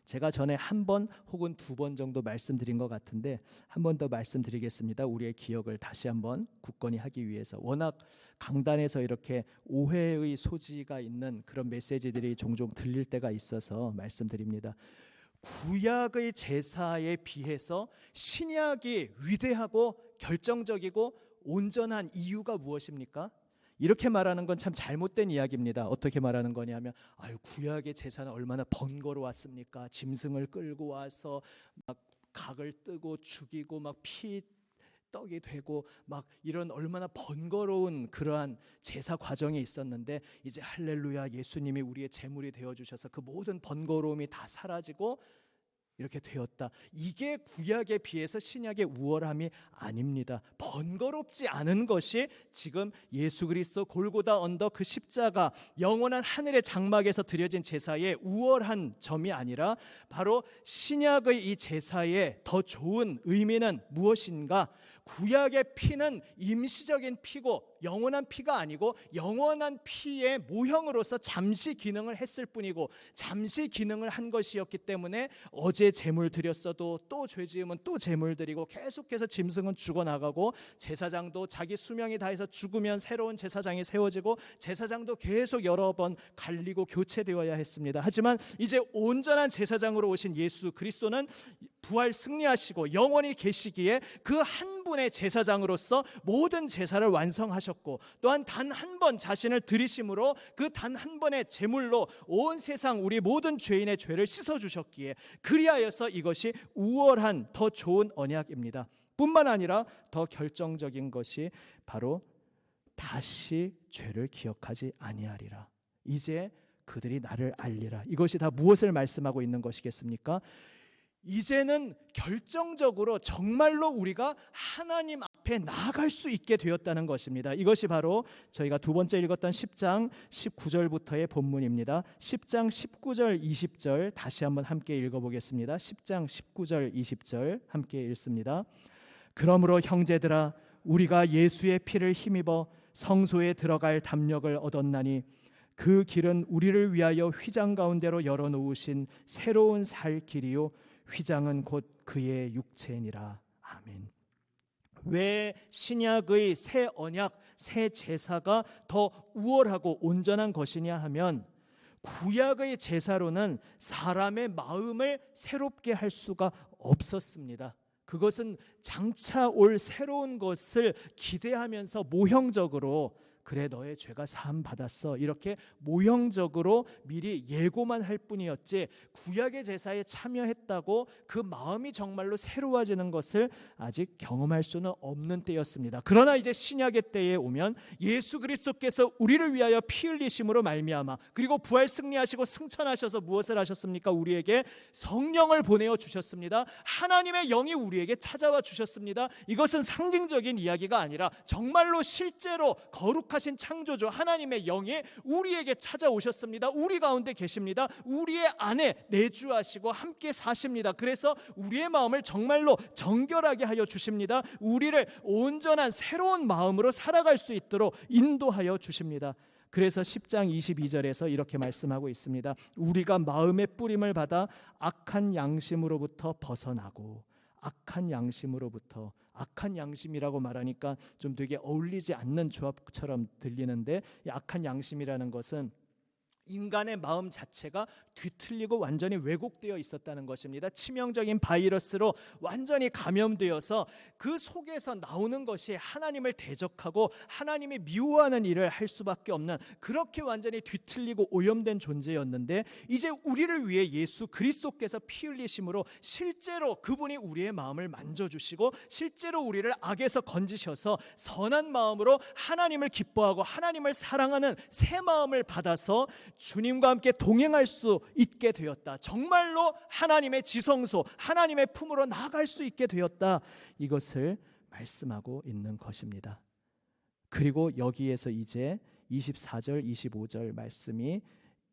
제가 전에 한 번 혹은 두 번 정도 말씀드린 것 같은데 한 번 더 말씀드리겠습니다. 우리의 기억을 다시 한번 굳건히 하기 위해서. 워낙 강단에서 이렇게 오해의 소지가 있는 그런 메시지들이 종종 들릴 때가 있어서 말씀드립니다. 구약의 제사에 비해서 신약이 위대하고 결정적이고 온전한 이유가 무엇입니까? 이렇게 말하는 건 참 잘못된 이야기입니다. 어떻게 말하는 거냐면 구약의 제사는 얼마나 번거로웠습니까? 짐승을 끌고 와서 막 각을 뜨고 죽이고 막 피 떡이 되고 막 이런 얼마나 번거로운 그러한 제사 과정이 있었는데 이제 할렐루야 예수님이 우리의 제물이 되어주셔서 그 모든 번거로움이 다 사라지고 이렇게 되었다. 이게 구약에 비해서 신약의 우월함이 아닙니다. 번거롭지 않은 것이 지금 예수 그리스도 골고다 언덕 그 십자가 영원한 하늘의 장막에서 드려진 제사의 우월한 점이 아니라 바로 신약의 이 제사의 더 좋은 의미는 무엇인가? 구약의 피는 임시적인 피고 영원한 피가 아니고 영원한 피의 모형으로서 잠시 기능을 했을 뿐이고 잠시 기능을 한 것이었기 때문에 어제 제물 드렸어도 또 죄 지으면 또 제물 드리고 계속해서 짐승은 죽어나가고 제사장도 자기 수명이 다해서 죽으면 새로운 제사장이 세워지고 제사장도 계속 여러 번 갈리고 교체되어야 했습니다. 하지만 이제 온전한 제사장으로 오신 예수 그리스도는 부활 승리하시고 영원히 계시기에 그 한 분의 제사장으로서 모든 제사를 완성하셨고 또한 단 한 번 자신을 들이심으로 그 단 한 번의 제물로 온 세상 우리 모든 죄인의 죄를 씻어주셨기에 그리하여서 이것이 우월한 더 좋은 언약입니다. 뿐만 아니라 더 결정적인 것이 바로 다시 죄를 기억하지 아니하리라. 이제 그들이 나를 알리라. 이것이 다 무엇을 말씀하고 있는 것이겠습니까? 이제는 결정적으로 정말로 우리가 하나님 앞에 나아갈 수 있게 되었다는 것입니다. 이것이 바로 저희가 두 번째 읽었던 10장 19절부터의 본문입니다. 10장 19절 20절 다시 한번 함께 읽어보겠습니다. 10장 19절 20절 함께 읽습니다. 그러므로 형제들아 우리가 예수의 피를 힘입어 성소에 들어갈 담력을 얻었나니 그 길은 우리를 위하여 휘장 가운데로 열어놓으신 새로운 살 길이요 휘장은 곧 그의 육체니라. 아멘. 왜 신약의 새 언약, 새 제사가 더 우월하고 온전한 것이냐 하면 구약의 제사로는 사람의 마음을 새롭게 할 수가 없었습니다. 그것은 장차 올 새로운 것을 기대하면서 모형적으로 그래 너의 죄가 사함 받았어 이렇게 모형적으로 미리 예고만 할 뿐이었지 구약의 제사에 참여했다고 그 마음이 정말로 새로워지는 것을 아직 경험할 수는 없는 때였습니다. 그러나 이제 신약의 때에 오면 예수 그리스도께서 우리를 위하여 피 흘리심으로 말미암아 그리고 부활 승리하시고 승천하셔서 무엇을 하셨습니까? 우리에게 성령을 보내어 주셨습니다. 하나님의 영이 우리에게 찾아와 주셨습니다. 이것은 상징적인 이야기가 아니라 정말로 실제로 거룩하신 창조주 하나님의 영이 우리에게 찾아오셨습니다. 우리 가운데 계십니다. 우리의 안에 내주하시고 함께 사십니다. 그래서 우리의 마음을 정말로 정결하게 하여 주십니다. 우리를 온전한 새로운 마음으로 살아갈 수 있도록 인도하여 주십니다. 그래서 10장 22절에서 이렇게 말씀하고 있습니다. 우리가 마음의 뿌림을 받아 악한 양심으로부터 벗어나고 악한 양심으로부터 악한 양심이라고 말하니까 좀 되게 어울리지 않는 조합처럼 들리는데 이 악한 양심이라는 것은 인간의 마음 자체가 뒤틀리고 완전히 왜곡되어 있었다는 것입니다. 치명적인 바이러스로 완전히 감염되어서 그 속에서 나오는 것이 하나님을 대적하고 하나님이 미워하는 일을 할 수밖에 없는 그렇게 완전히 뒤틀리고 오염된 존재였는데 이제 우리를 위해 예수 그리스도께서 피 흘리심으로 실제로 그분이 우리의 마음을 만져주시고 실제로 우리를 악에서 건지셔서 선한 마음으로 하나님을 기뻐하고 하나님을 사랑하는 새 마음을 받아서 주님과 함께 동행할 수 있게 되었다. 정말로 하나님의 지성소, 하나님의 품으로 나아갈 수 있게 되었다. 이것을 말씀하고 있는 것입니다. 그리고 여기에서 이제 24절, 25절 말씀이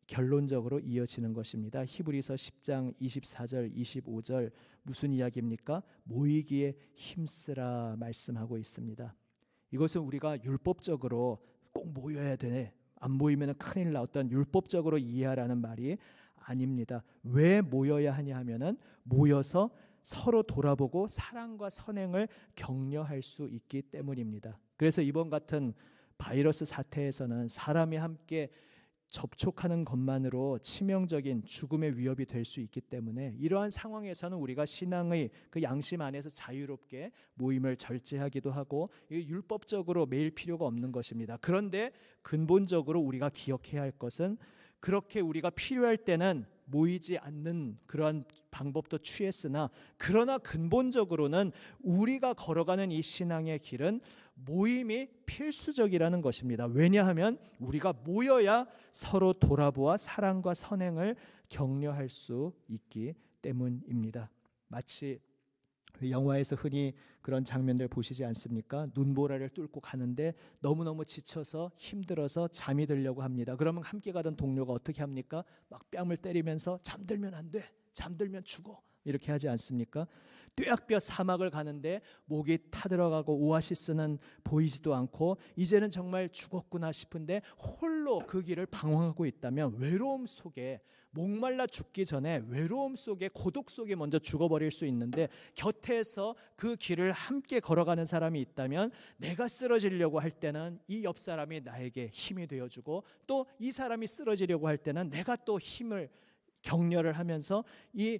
결론적으로 이어지는 것입니다. 히브리서 10장 24절, 25절 무슨 이야기입니까? 모이기에 힘쓰라 말씀하고 있습니다. 이것은 우리가 율법적으로 꼭 모여야 되네. 안 모이면 큰일 나 어떤 율법적으로 이해하라는 말이 아닙니다. 왜 모여야 하냐 하면은 모여서 서로 돌아보고 사랑과 선행을 격려할 수 있기 때문입니다. 그래서 이번 같은 바이러스 사태에서는 사람이 함께 접촉하는 것만으로 치명적인 죽음의 위협이 될 수 있기 때문에 이러한 상황에서는 우리가 신앙의 그 양심 안에서 자유롭게 모임을 절제하기도 하고 율법적으로 매일 필요가 없는 것입니다. 그런데 근본적으로 우리가 기억해야 할 것은 그렇게 우리가 필요할 때는 모이지 않는 그러한 방법도 취했으나 그러나 근본적으로는 우리가 걸어가는 이 신앙의 길은 모임이 필수적이라는 것입니다. 왜냐하면 우리가 모여야 서로 돌아보아 사랑과 선행을 격려할 수 있기 때문입니다. 마치 영화에서 흔히 그런 장면들 보시지 않습니까? 눈보라를 뚫고 가는데 너무너무 지쳐서 힘들어서 잠이 들려고 합니다. 그러면 함께 가던 동료가 어떻게 합니까? 막 뺨을 때리면서 잠들면 안 돼. 잠들면 죽어. 이렇게 하지 않습니까? 뙤약볕 사막을 가는데 목이 타들어가고 오아시스는 보이지도 않고 이제는 정말 죽었구나 싶은데 홀로 그 길을 방황하고 있다면 외로움 속에 목말라 죽기 전에 외로움 속에 고독 속에 먼저 죽어버릴 수 있는데 곁에서 그 길을 함께 걸어가는 사람이 있다면 내가 쓰러지려고 할 때는 이 옆 사람이 나에게 힘이 되어주고 또 이 사람이 쓰러지려고 할 때는 내가 또 힘을 격려를 하면서 이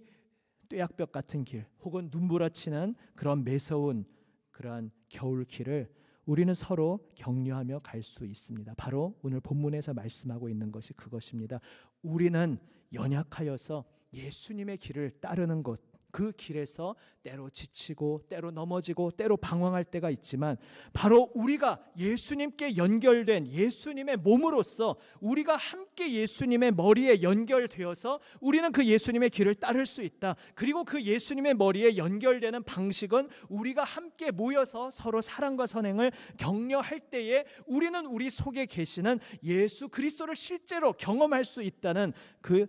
뙤약볕 같은 길 혹은 눈부라치는 그런 매서운 그러한 겨울길을 우리는 서로 격려하며 갈 수 있습니다. 바로 오늘 본문에서 말씀하고 있는 것이 그것입니다. 우리는 연약하여서 예수님의 길을 따르는 것 그 길에서 때로 지치고 때로 넘어지고 때로 방황할 때가 있지만 바로 우리가 예수님께 연결된 예수님의 몸으로서 우리가 함께 예수님의 머리에 연결되어서 우리는 그 예수님의 길을 따를 수 있다. 그리고 그 예수님의 머리에 연결되는 방식은 우리가 함께 모여서 서로 사랑과 선행을 격려할 때에 우리는 우리 속에 계시는 예수 그리스도를 실제로 경험할 수 있다는 그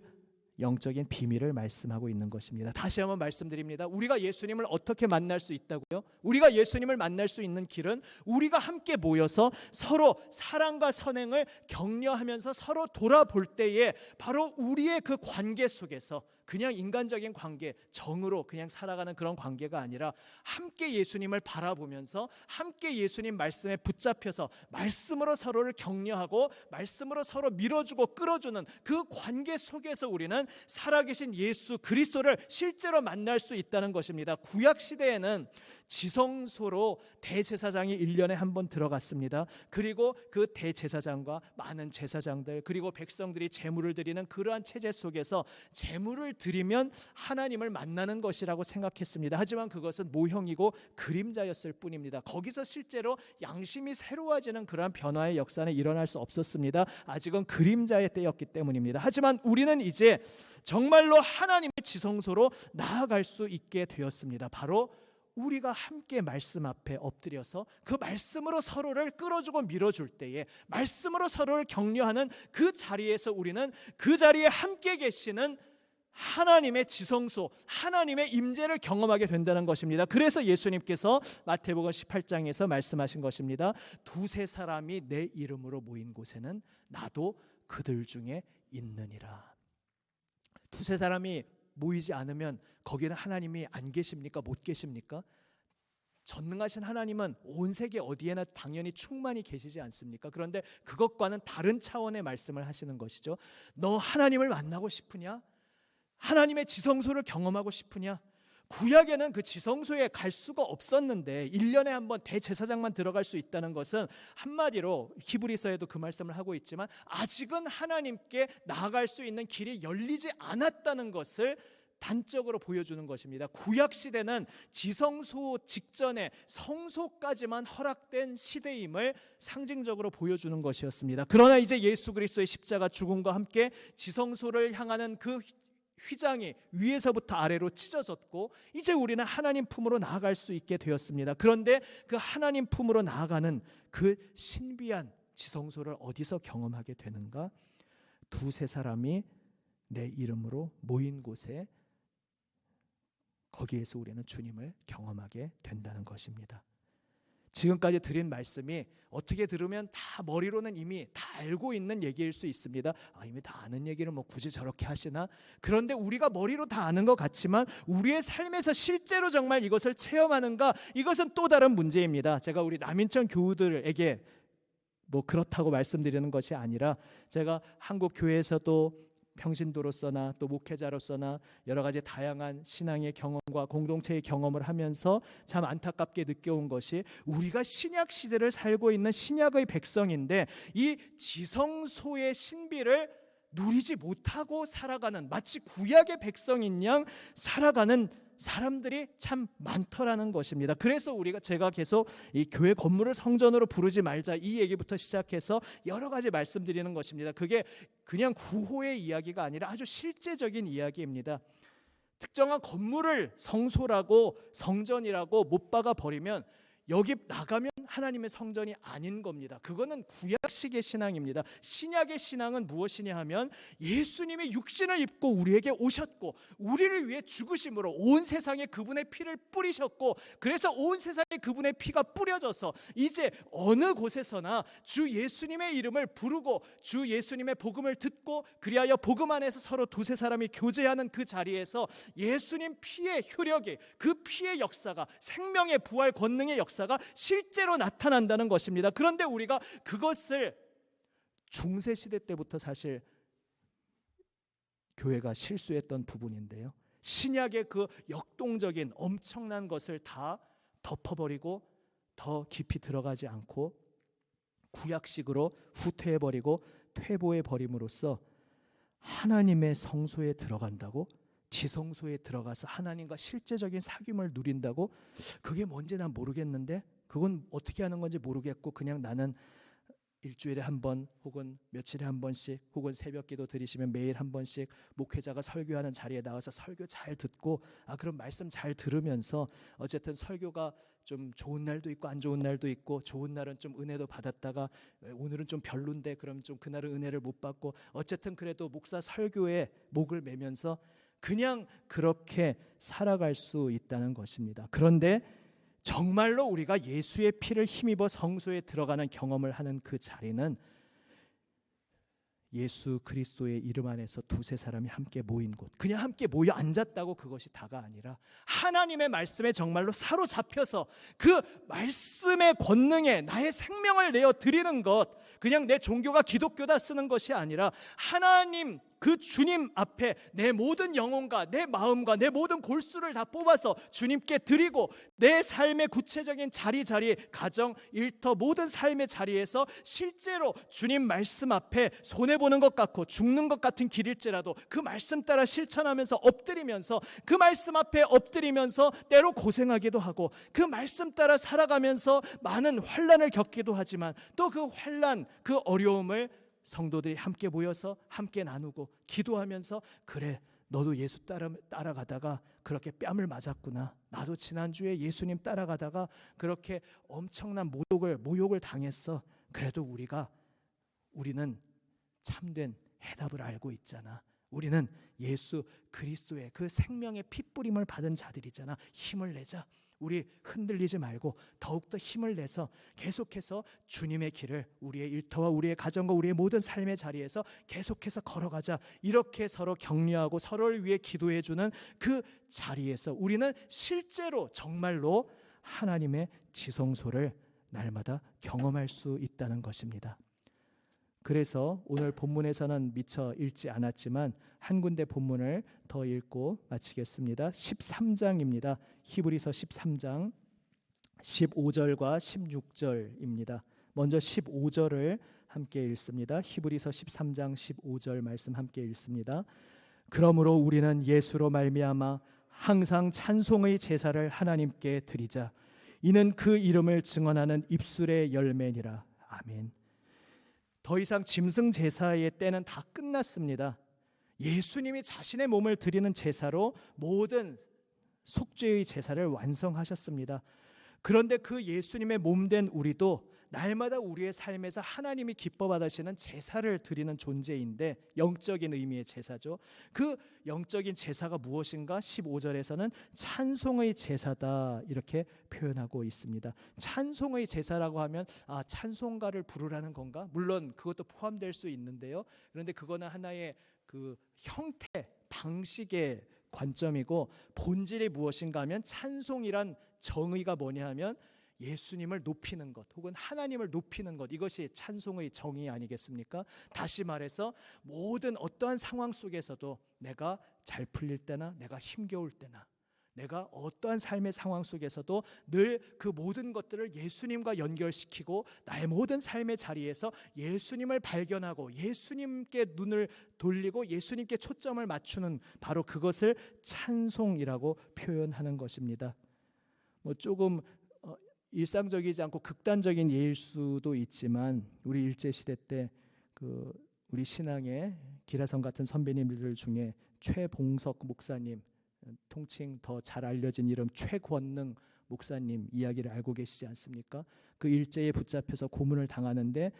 영적인 비밀을 말씀하고 있는 것입니다. 다시 한번 말씀드립니다. 우리가 예수님을 어떻게 만날 수 있다고요? 우리가 예수님을 만날 수 있는 길은 우리가 함께 모여서 서로 사랑과 선행을 격려하면서 서로 돌아볼 때에 바로 우리의 그 관계 속에서 그냥 인간적인 관계, 정으로 그냥 살아가는 그런 관계가 아니라 함께 예수님을 바라보면서 함께 예수님 말씀에 붙잡혀서 말씀으로 서로를 격려하고 말씀으로 서로 밀어주고 끌어주는 그 관계 속에서 우리는 살아계신 예수 그리스도를 실제로 만날 수 있다는 것입니다. 구약 시대에는 지성소로 대제사장이 1년에 한 번 들어갔습니다. 그리고 그 대제사장과 많은 제사장들 그리고 백성들이 제물을 드리는 그러한 체제 속에서 제물을 드리면 하나님을 만나는 것이라고 생각했습니다. 하지만 그것은 모형이고 그림자였을 뿐입니다. 거기서 실제로 양심이 새로워지는 그러한 변화의 역사는 일어날 수 없었습니다. 아직은 그림자의 때였기 때문입니다. 하지만 우리는 이제 정말로 하나님의 지성소로 나아갈 수 있게 되었습니다. 바로 우리가 함께 말씀 앞에 엎드려서 그 말씀으로 서로를 끌어주고 밀어줄 때에 말씀으로 서로를 격려하는 그 자리에서 우리는 그 자리에 함께 계시는 하나님의 지성소, 하나님의 임재를 경험하게 된다는 것입니다. 그래서 예수님께서 마태복음 18장에서 말씀하신 것입니다. 두세 사람이 내 이름으로 모인 곳에는 나도 그들 중에 있느니라. 두세 사람이 모이지 않으면 거기는 하나님이 안 계십니까? 못 계십니까? 전능하신 하나님은 온 세계 어디에나 당연히 충만히 계시지 않습니까? 그런데 그것과는 다른 차원의 말씀을 하시는 것이죠. 너 하나님을 만나고 싶으냐? 하나님의 지성소를 경험하고 싶으냐? 구약에는 그 지성소에 갈 수가 없었는데 1년에 한 번 대제사장만 들어갈 수 있다는 것은 한마디로 히브리서에도 그 말씀을 하고 있지만 아직은 하나님께 나아갈 수 있는 길이 열리지 않았다는 것을 단적으로 보여주는 것입니다. 구약 시대는 지성소 직전에 성소까지만 허락된 시대임을 상징적으로 보여주는 것이었습니다. 그러나 이제 예수 그리스도의 십자가 죽음과 함께 지성소를 향하는 그 휘장이 위에서부터 아래로 찢어졌고 이제 우리는 하나님 품으로 나아갈 수 있게 되었습니다. 그런데 그 하나님 품으로 나아가는 그 신비한 지성소를 어디서 경험하게 되는가? 두세 사람이 내 이름으로 모인 곳에 거기에서 우리는 주님을 경험하게 된다는 것입니다. 지금까지 드린 말씀이 어떻게 들으면 다 머리로는 이미 다 알고 있는 얘기일 수 있습니다. 이미 다 아는 얘기를 뭐 굳이 저렇게 하시나? 그런데 우리가 머리로 다 아는 것 같지만 우리의 삶에서 실제로 정말 이것을 체험하는가? 이것은 또 다른 문제입니다. 제가 우리 남인천 교우들에게 뭐 그렇다고 말씀드리는 것이 아니라 제가 한국 교회에서도 평신도로서나 또 목회자로서나 여러 가지 다양한 신앙의 경험과 공동체의 경험을 하면서 참 안타깝게 느껴온 것이 우리가 신약 시대를 살고 있는 신약의 백성인데 이 지성소의 신비를 누리지 못하고 살아가는 마치 구약의 백성인 양 살아가는 사람들이 참 많더라는 것입니다. 그래서 제가 계속 이 교회 건물을 성전으로 부르지 말자 이 얘기부터 시작해서 여러 가지 말씀드리는 것입니다. 그게 그냥 구호의 이야기가 아니라 아주 실제적인 이야기입니다. 특정한 건물을 성소라고 성전이라고 못 박아 버리면 여기 나가면 하나님의 성전이 아닌 겁니다. 그거는 구약식의 신앙입니다. 신약의 신앙은 무엇이냐 하면 예수님이 육신을 입고 우리에게 오셨고 우리를 위해 죽으심으로 온 세상에 그분의 피를 뿌리셨고 그래서 온 세상에 그분의 피가 뿌려져서 이제 어느 곳에서나 주 예수님의 이름을 부르고 주 예수님의 복음을 듣고 그리하여 복음 안에서 서로 두세 사람이 교제하는 그 자리에서 예수님 피의 효력이 그 피의 역사가 생명의 부활 권능의 역사가 실제로 나타난다는 것입니다. 그런데 우리가 그것을 중세시대 때부터 사실 교회가 실수했던 부분인데요. 신약의 그 역동적인 엄청난 것을 다 덮어버리고 더 깊이 들어가지 않고 구약식으로 후퇴해버리고 퇴보해버림으로써 하나님의 성소에 들어간다고 지성소에 들어가서 하나님과 실제적인 사귐을 누린다고 그게 뭔지 난 모르겠는데 그건 어떻게 하는 건지 모르겠고 그냥 나는 일주일에 한 번 혹은 며칠에 한 번씩 혹은 새벽기도 드리시면 매일 한 번씩 목회자가 설교하는 자리에 나와서 설교 잘 듣고 그럼 말씀 잘 들으면서 어쨌든 설교가 좀 좋은 날도 있고 안 좋은 날도 있고 좋은 날은 좀 은혜도 받았다가 오늘은 좀 별론데 그럼 좀 그날은 은혜를 못 받고 어쨌든 그래도 목사 설교에 목을 매면서 그냥 그렇게 살아갈 수 있다는 것입니다. 그런데 정말로 우리가 예수의 피를 힘입어 성소에 들어가는 경험을 하는 그 자리는 예수 그리스도의 이름 안에서 두세 사람이 함께 모인 곳, 그냥 함께 모여 앉았다고 그것이 다가 아니라 하나님의 말씀에 정말로 사로잡혀서 그 말씀의 권능에 나의 생명을 내어 드리는 것, 그냥 내 종교가 기독교다 쓰는 것이 아니라 하나님 그 주님 앞에 내 모든 영혼과 내 마음과 내 모든 골수를 다 뽑아서 주님께 드리고 내 삶의 구체적인 자리, 가정, 일터 모든 삶의 자리에서 실제로 주님 말씀 앞에 손해보는 것 같고 죽는 것 같은 길일지라도 그 말씀 따라 실천하면서 엎드리면서 그 말씀 앞에 엎드리면서 때로 고생하기도 하고 그 말씀 따라 살아가면서 많은 환난을 겪기도 하지만 또 그 환난, 그 어려움을 성도들이 함께 모여서 함께 나누고 기도하면서 그래 너도 예수 따라가다가 그렇게 뺨을 맞았구나. 나도 지난주에 예수님 따라가다가 그렇게 엄청난 모욕을 당했어. 그래도 우리는 참된 해답을 알고 있잖아. 우리는 예수 그리스도의 그 생명의 핏부림을 받은 자들이잖아. 힘을 내자. 우리 흔들리지 말고 더욱더 힘을 내서 계속해서 주님의 길을 우리의 일터와 우리의 가정과 우리의 모든 삶의 자리에서 계속해서 걸어가자. 이렇게 서로 격려하고 서로를 위해 기도해 주는 그 자리에서 우리는 실제로 정말로 하나님의 지성소를 날마다 경험할 수 있다는 것입니다. 그래서 오늘 본문에서는 미처 읽지 않았지만 한 군데 본문을 더 읽고 마치겠습니다. 13장입니다. 히브리서 13장 15절과 16절입니다. 먼저 15절을 함께 읽습니다. 히브리서 13장 15절 말씀 함께 읽습니다. 그러므로 우리는 예수로 말미암아 항상 찬송의 제사를 하나님께 드리자. 이는 그 이름을 증언하는 입술의 열매니라. 아멘. 더 이상 짐승 제사의 때는 다 끝났습니다. 예수님이 자신의 몸을 드리는 제사로 모든 속죄의 제사를 완성하셨습니다. 그런데 그 예수님의 몸된 우리도 날마다 우리의 삶에서 하나님이 기뻐 받으시는 제사를 드리는 존재인데 영적인 의미의 제사죠. 그 영적인 제사가 무엇인가? 15절에서는 찬송의 제사다 이렇게 표현하고 있습니다. 찬송의 제사라고 하면 찬송가를 부르라는 건가? 물론 그것도 포함될 수 있는데요. 그런데 그거는 하나의 그 형태, 방식의 관점이고 본질이 무엇인가 하면 찬송이란 정의가 뭐냐 하면 예수님을 높이는 것 혹은 하나님을 높이는 것, 이것이 찬송의 정의 아니겠습니까? 다시 말해서 모든 어떠한 상황 속에서도 내가 잘 풀릴 때나 내가 힘겨울 때나 내가 어떠한 삶의 상황 속에서도 늘 그 모든 것들을 예수님과 연결시키고 나의 모든 삶의 자리에서 예수님을 발견하고 예수님께 눈을 돌리고 예수님께 초점을 맞추는 바로 그것을 찬송이라고 표현하는 것입니다. 조금 일상적이지 않고 극단적인 예일 수도 있지만 우리 일제시대 때 우리 신앙의 기라성 같은 선배님들 중에 최봉석 목사님, 통칭 더 잘 알려진 이름 최권능 목사님 이야기를 알고 계시지 않습니까? 그 일제에 붙잡혀서 고문을 당하는데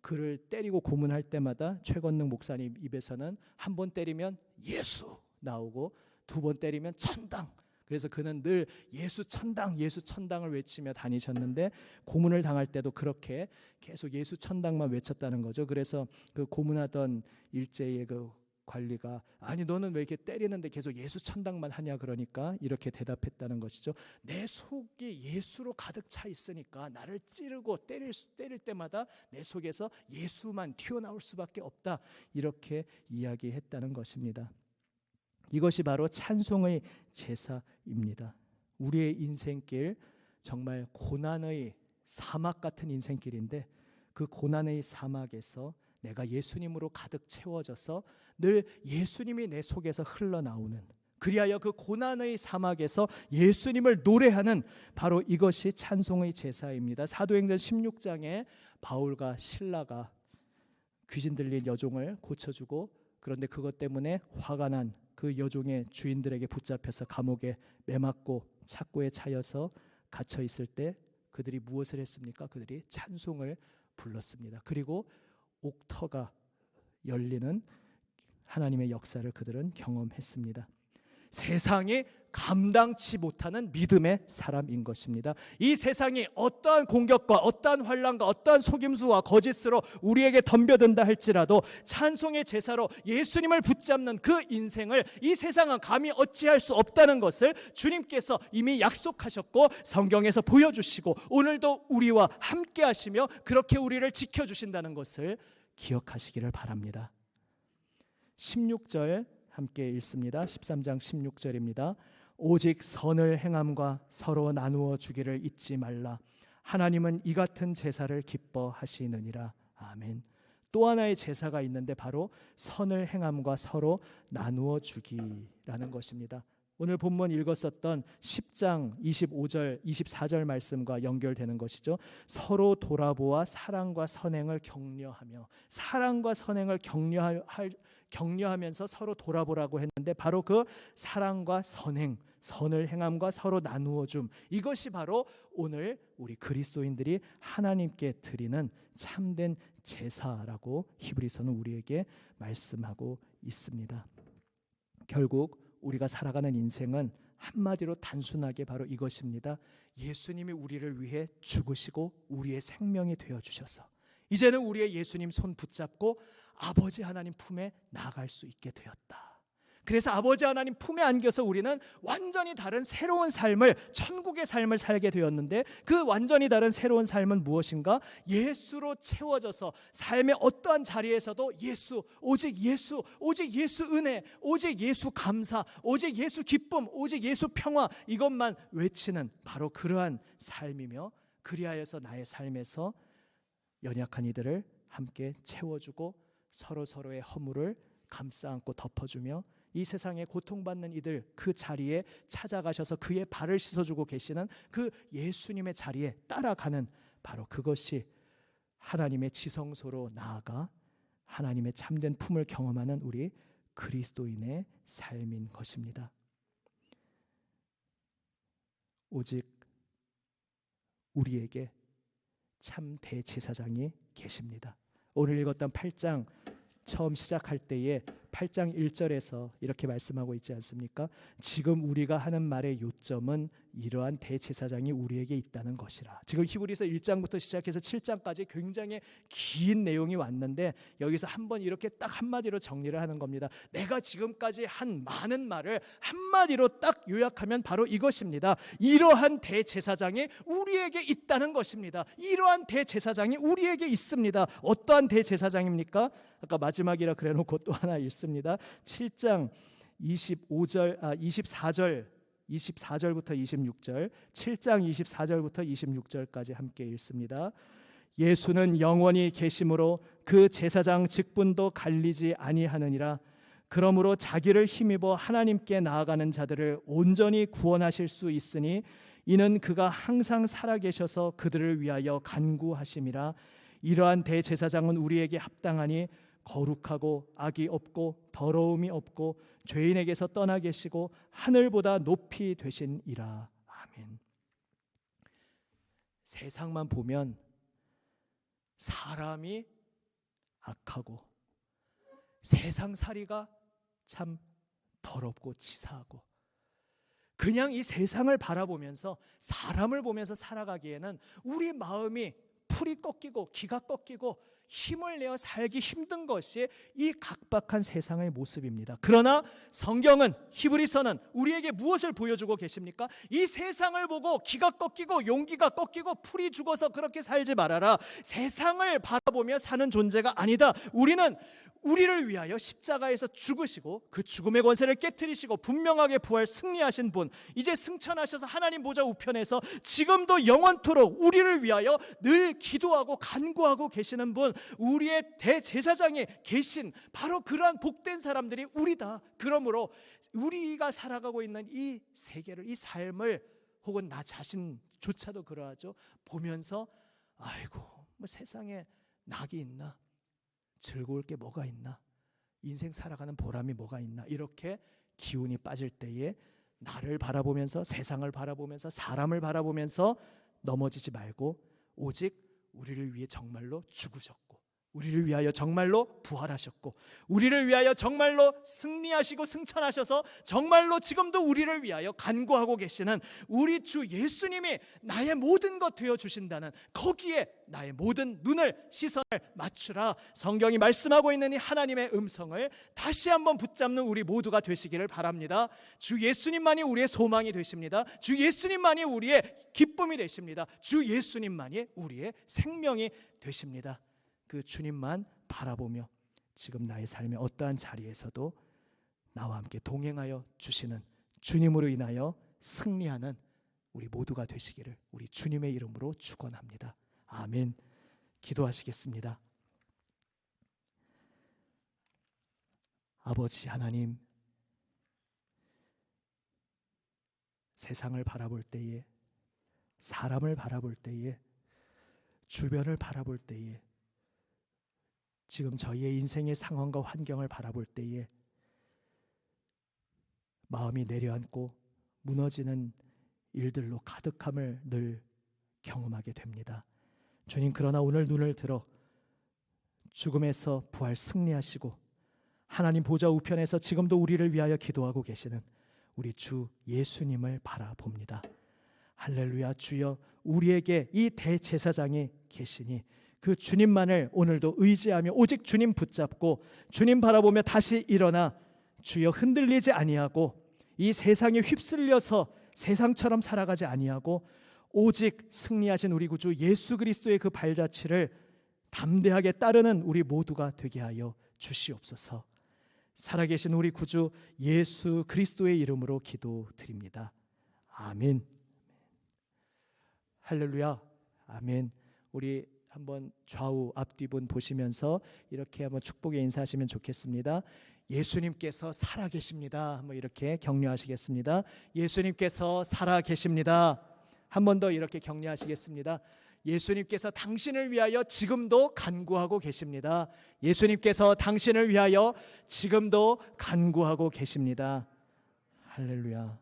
그를 때리고 고문할 때마다 최권능 목사님 입에서는 한 번 때리면 예수 나오고 두 번 때리면 천당. 그래서 그는 늘 예수 천당을 외치며 다니셨는데 고문을 당할 때도 그렇게 계속 예수 천당만 외쳤다는 거죠. 그래서 그 고문하던 일제의 그 관리가 아니 너는 왜 이렇게 때리는데 계속 예수 천당만 하냐 그러니까 이렇게 대답했다는 것이죠. 내 속이 예수로 가득 차 있으니까 나를 찌르고 때릴 때마다 내 속에서 예수만 튀어나올 수밖에 없다. 이렇게 이야기했다는 것입니다. 이것이 바로 찬송의 제사입니다. 우리의 인생길 정말 고난의 사막 같은 인생길인데 그 고난의 사막에서 내가 예수님으로 가득 채워져서 늘 예수님이 내 속에서 흘러나오는, 그리하여 그 고난의 사막에서 예수님을 노래하는 바로 이것이 찬송의 제사입니다. 사도행전 16장에 바울과 실라가 귀신 들린 여종을 고쳐주고 그런데 그것 때문에 화가 난 그 여종의 주인들에게 붙잡혀서 감옥에 매맞고 착고에 차여서 갇혀 있을 때 그들이 무엇을 했습니까? 그들이 찬송을 불렀습니다. 그리고 옥터가 열리는 하나님의 역사를 그들은 경험했습니다. 세상이 감당치 못하는 믿음의 사람인 것입니다. 이 세상이 어떠한 공격과 어떠한 환난과 어떠한 속임수와 거짓으로 우리에게 덤벼든다 할지라도 찬송의 제사로 예수님을 붙잡는 그 인생을 이 세상은 감히 어찌할 수 없다는 것을 주님께서 이미 약속하셨고 성경에서 보여주시고 오늘도 우리와 함께 하시며 그렇게 우리를 지켜주신다는 것을 기억하시기를 바랍니다. 16절 함께 읽습니다. 13장 16절입니다. 오직 선을 행함과 서로 나누어 주기를 잊지 말라. 하나님은 이 같은 제사를 기뻐하시느니라. 아멘. 또 하나의 제사가 있는데 바로 선을 행함과 서로 나누어 주기라는 것입니다. 오늘 본문 읽었었던 10장 25절 24절 말씀과 연결되는 것이죠. 서로 돌아보아 사랑과 선행을 격려하며, 사랑과 선행을 격려하면서 서로 돌아보라고 했는데 바로 그 사랑과 선행, 선을 행함과 서로 나누어 줌, 이것이 바로 오늘 우리 그리스도인들이 하나님께 드리는 참된 제사라고 히브리서는 우리에게 말씀하고 있습니다. 결국 우리가 살아가는 인생은 한마디로 단순하게 바로 이것입니다. 예수님이 우리를 위해 죽으시고 우리의 생명이 되어주셔서 이제는 우리의 예수님 손 붙잡고 아버지 하나님 품에 나아갈 수 있게 되었다. 그래서 아버지 하나님 품에 안겨서 우리는 완전히 다른 새로운 삶을, 천국의 삶을 살게 되었는데 그 완전히 다른 새로운 삶은 무엇인가? 예수로 채워져서 삶의 어떠한 자리에서도 예수, 오직 예수, 오직 예수 은혜, 오직 예수 감사, 오직 예수 기쁨, 오직 예수 평화, 이것만 외치는 바로 그러한 삶이며, 그리하여서 나의 삶에서 연약한 이들을 함께 채워주고 서로의 허물을 감싸 안고 덮어주며 이 세상에 고통받는 이들 그 자리에 찾아가셔서 그의 발을 씻어주고 계시는 그 예수님의 자리에 따라가는, 바로 그것이 하나님의 지성소로 나아가 하나님의 참된 품을 경험하는 우리 그리스도인의 삶인 것입니다. 오직 우리에게 참 대제사장이 계십니다. 오늘 읽었던 8장 처음 시작할 때에 8장 1절에서 이렇게 말씀하고 있지 않습니까? 지금 우리가 하는 말의 요점은 이러한 대제사장이 우리에게 있다는 것이라. 지금 히브리서 1장부터 시작해서 7장까지 굉장히 긴 내용이 왔는데 여기서 한번 이렇게 딱 한마디로 정리를 하는 겁니다. 내가 지금까지 한 많은 말을 한마디로 딱 요약하면 바로 이것입니다. 이러한 대제사장이 우리에게 있다는 것입니다. 이러한 대제사장이 우리에게 있습니다. 어떠한 대제사장입니까? 아까 마지막이라 그래놓고 또 하나 읽습니다. 7장 24절부터 26절, 7장 24절부터 26절까지 함께 읽습니다. 예수는 영원히 계심으로 그 제사장 직분도 갈리지 아니하느니라. 그러므로 자기를 힘입어 하나님께 나아가는 자들을 온전히 구원하실 수 있으니 이는 그가 항상 살아계셔서 그들을 위하여 간구하심이라. 이러한 대제사장은 우리에게 합당하니 거룩하고 악이 없고 더러움이 없고 죄인에게서 떠나 계시고 하늘보다 높이 되신이라. 아멘. 세상만 보면 사람이 악하고 세상살이가 참 더럽고 치사하고, 그냥 이 세상을 바라보면서 사람을 보면서 살아가기에는 우리 마음이 풀이 꺾이고 기가 꺾이고 힘을 내어 살기 힘든 것이 이 각박한 세상의 모습입니다. 그러나 성경은, 히브리서는 우리에게 무엇을 보여주고 계십니까? 이 세상을 보고 기가 꺾이고 용기가 꺾이고 풀이 죽어서 그렇게 살지 말아라. 세상을 바라보며 사는 존재가 아니다. 우리는 우리를 위하여 십자가에서 죽으시고 그 죽음의 권세를 깨트리시고 분명하게 부활 승리하신 분, 이제 승천하셔서 하나님 보좌 우편에서 지금도 영원토록 우리를 위하여 늘 기도하고 간구하고 계시는 분, 우리의 대제사장이 계신 바로 그러한 복된 사람들이 우리다. 그러므로 우리가 살아가고 있는 이 세계를, 이 삶을, 혹은 나 자신조차도 그러하죠, 보면서 아이고 뭐 세상에 낙이 있나, 즐거울 게 뭐가 있나, 인생 살아가는 보람이 뭐가 있나, 이렇게 기운이 빠질 때에 나를 바라보면서, 세상을 바라보면서, 사람을 바라보면서 넘어지지 말고 오직 우리를 위해 정말로 죽으셨고, 우리를 위하여 정말로 부활하셨고, 우리를 위하여 정말로 승리하시고 승천하셔서 정말로 지금도 우리를 위하여 간구하고 계시는 우리 주 예수님이 나의 모든 것 되어주신다는, 거기에 나의 모든 눈을, 시선을 맞추라. 성경이 말씀하고 있는 이 하나님의 음성을 다시 한번 붙잡는 우리 모두가 되시기를 바랍니다. 주 예수님만이 우리의 소망이 되십니다. 주 예수님만이 우리의 기쁨이 되십니다. 주 예수님만이 우리의 생명이 되십니다. 그 주님만 바라보며 지금 나의 삶의 어떠한 자리에서도 나와 함께 동행하여 주시는 주님으로 인하여 승리하는 우리 모두가 되시기를 우리 주님의 이름으로 축원합니다. 아멘. 기도하시겠습니다. 아버지 하나님, 세상을 바라볼 때에, 사람을 바라볼 때에, 주변을 바라볼 때에, 지금 저희의 인생의 상황과 환경을 바라볼 때에 마음이 내려앉고 무너지는 일들로 가득함을 늘 경험하게 됩니다. 주님, 그러나 오늘 눈을 들어 죽음에서 부활 승리하시고 하나님 보좌 우편에서 지금도 우리를 위하여 기도하고 계시는 우리 주 예수님을 바라봅니다. 할렐루야. 주여, 우리에게 이 대제사장이 계시니 그 주님만을 오늘도 의지하며 오직 주님 붙잡고 주님 바라보며 다시 일어나 주여 흔들리지 아니하고 이 세상에 휩쓸려서 세상처럼 살아가지 아니하고 오직 승리하신 우리 구주 예수 그리스도의 그 발자취를 담대하게 따르는 우리 모두가 되게 하여 주시옵소서. 살아계신 우리 구주 예수 그리스도의 이름으로 기도드립니다. 아멘. 할렐루야. 아멘. 우리 한번 좌우 앞뒤분 보시면서 이렇게 한번 축복의 인사하시면 좋겠습니다. 예수님께서 살아계십니다. 한번 이렇게 격려하시겠습니다. 예수님께서 살아계십니다. 한 번 더 이렇게 격려하시겠습니다. 예수님께서 당신을 위하여 지금도 간구하고 계십니다. 예수님께서 당신을 위하여 지금도 간구하고 계십니다. 할렐루야.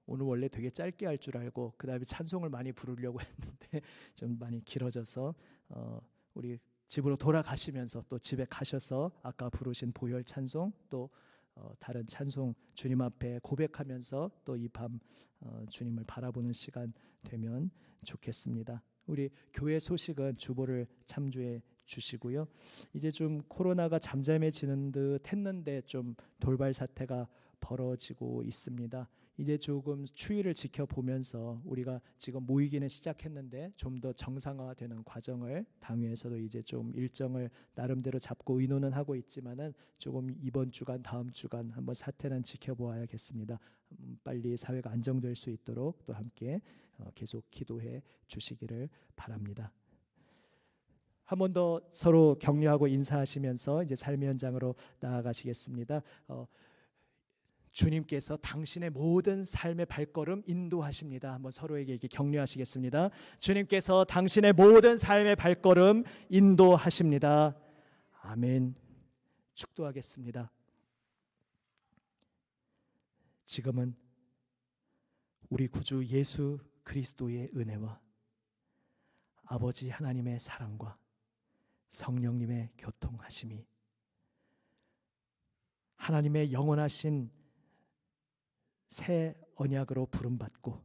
오늘 원래 되게 짧게 할 줄 알고 그 다음에 찬송을 많이 부르려고 했는데 좀 많이 길어져서 우리 집으로 돌아가시면서 또 집에 가셔서 아까 부르신 보혈 찬송 또 다른 찬송 주님 앞에 고백하면서 또 이 밤 주님을 바라보는 시간 되면 좋겠습니다. 우리 교회 소식은 주보를 참조해 주시고요. 이제 좀 코로나가 잠잠해지는 듯 했는데 좀 돌발 사태가 벌어지고 있습니다. 이제 조금 추이를 지켜보면서 우리가 지금 모이기는 시작했는데 좀 더 정상화되는 과정을 당회에서도 이제 좀 일정을 나름대로 잡고 의논은 하고 있지만은 조금 이번 주간 다음 주간 한번 사태는 지켜보아야겠습니다. 빨리 사회가 안정될 수 있도록 또 함께 계속 기도해 주시기를 바랍니다. 한 번 더 서로 격려하고 인사하시면서 이제 삶의 현장으로 나아가시겠습니다. 주님께서 당신의 모든 삶의 발걸음 인도하십니다. 한번 서로에게 이렇게 격려하시겠습니다. 주님께서 당신의 모든 삶의 발걸음 인도하십니다. 아멘. 축도하겠습니다. 지금은 우리 구주 예수 그리스도의 은혜와 아버지 하나님의 사랑과 성령님의 교통하심이 하나님의 영원하신 새 언약으로 부름받고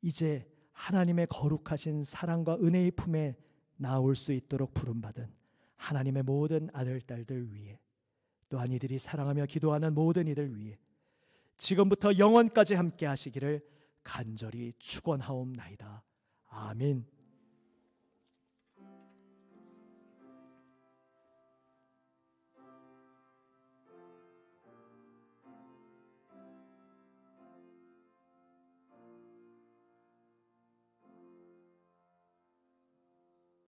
이제 하나님의 거룩하신 사랑과 은혜의 품에 나올 수 있도록 부름받은 하나님의 모든 아들 딸들 위해 또한 이들이 사랑하며 기도하는 모든 이들 위해 지금부터 영원까지 함께 하시기를 간절히 축원하옵나이다. 아멘.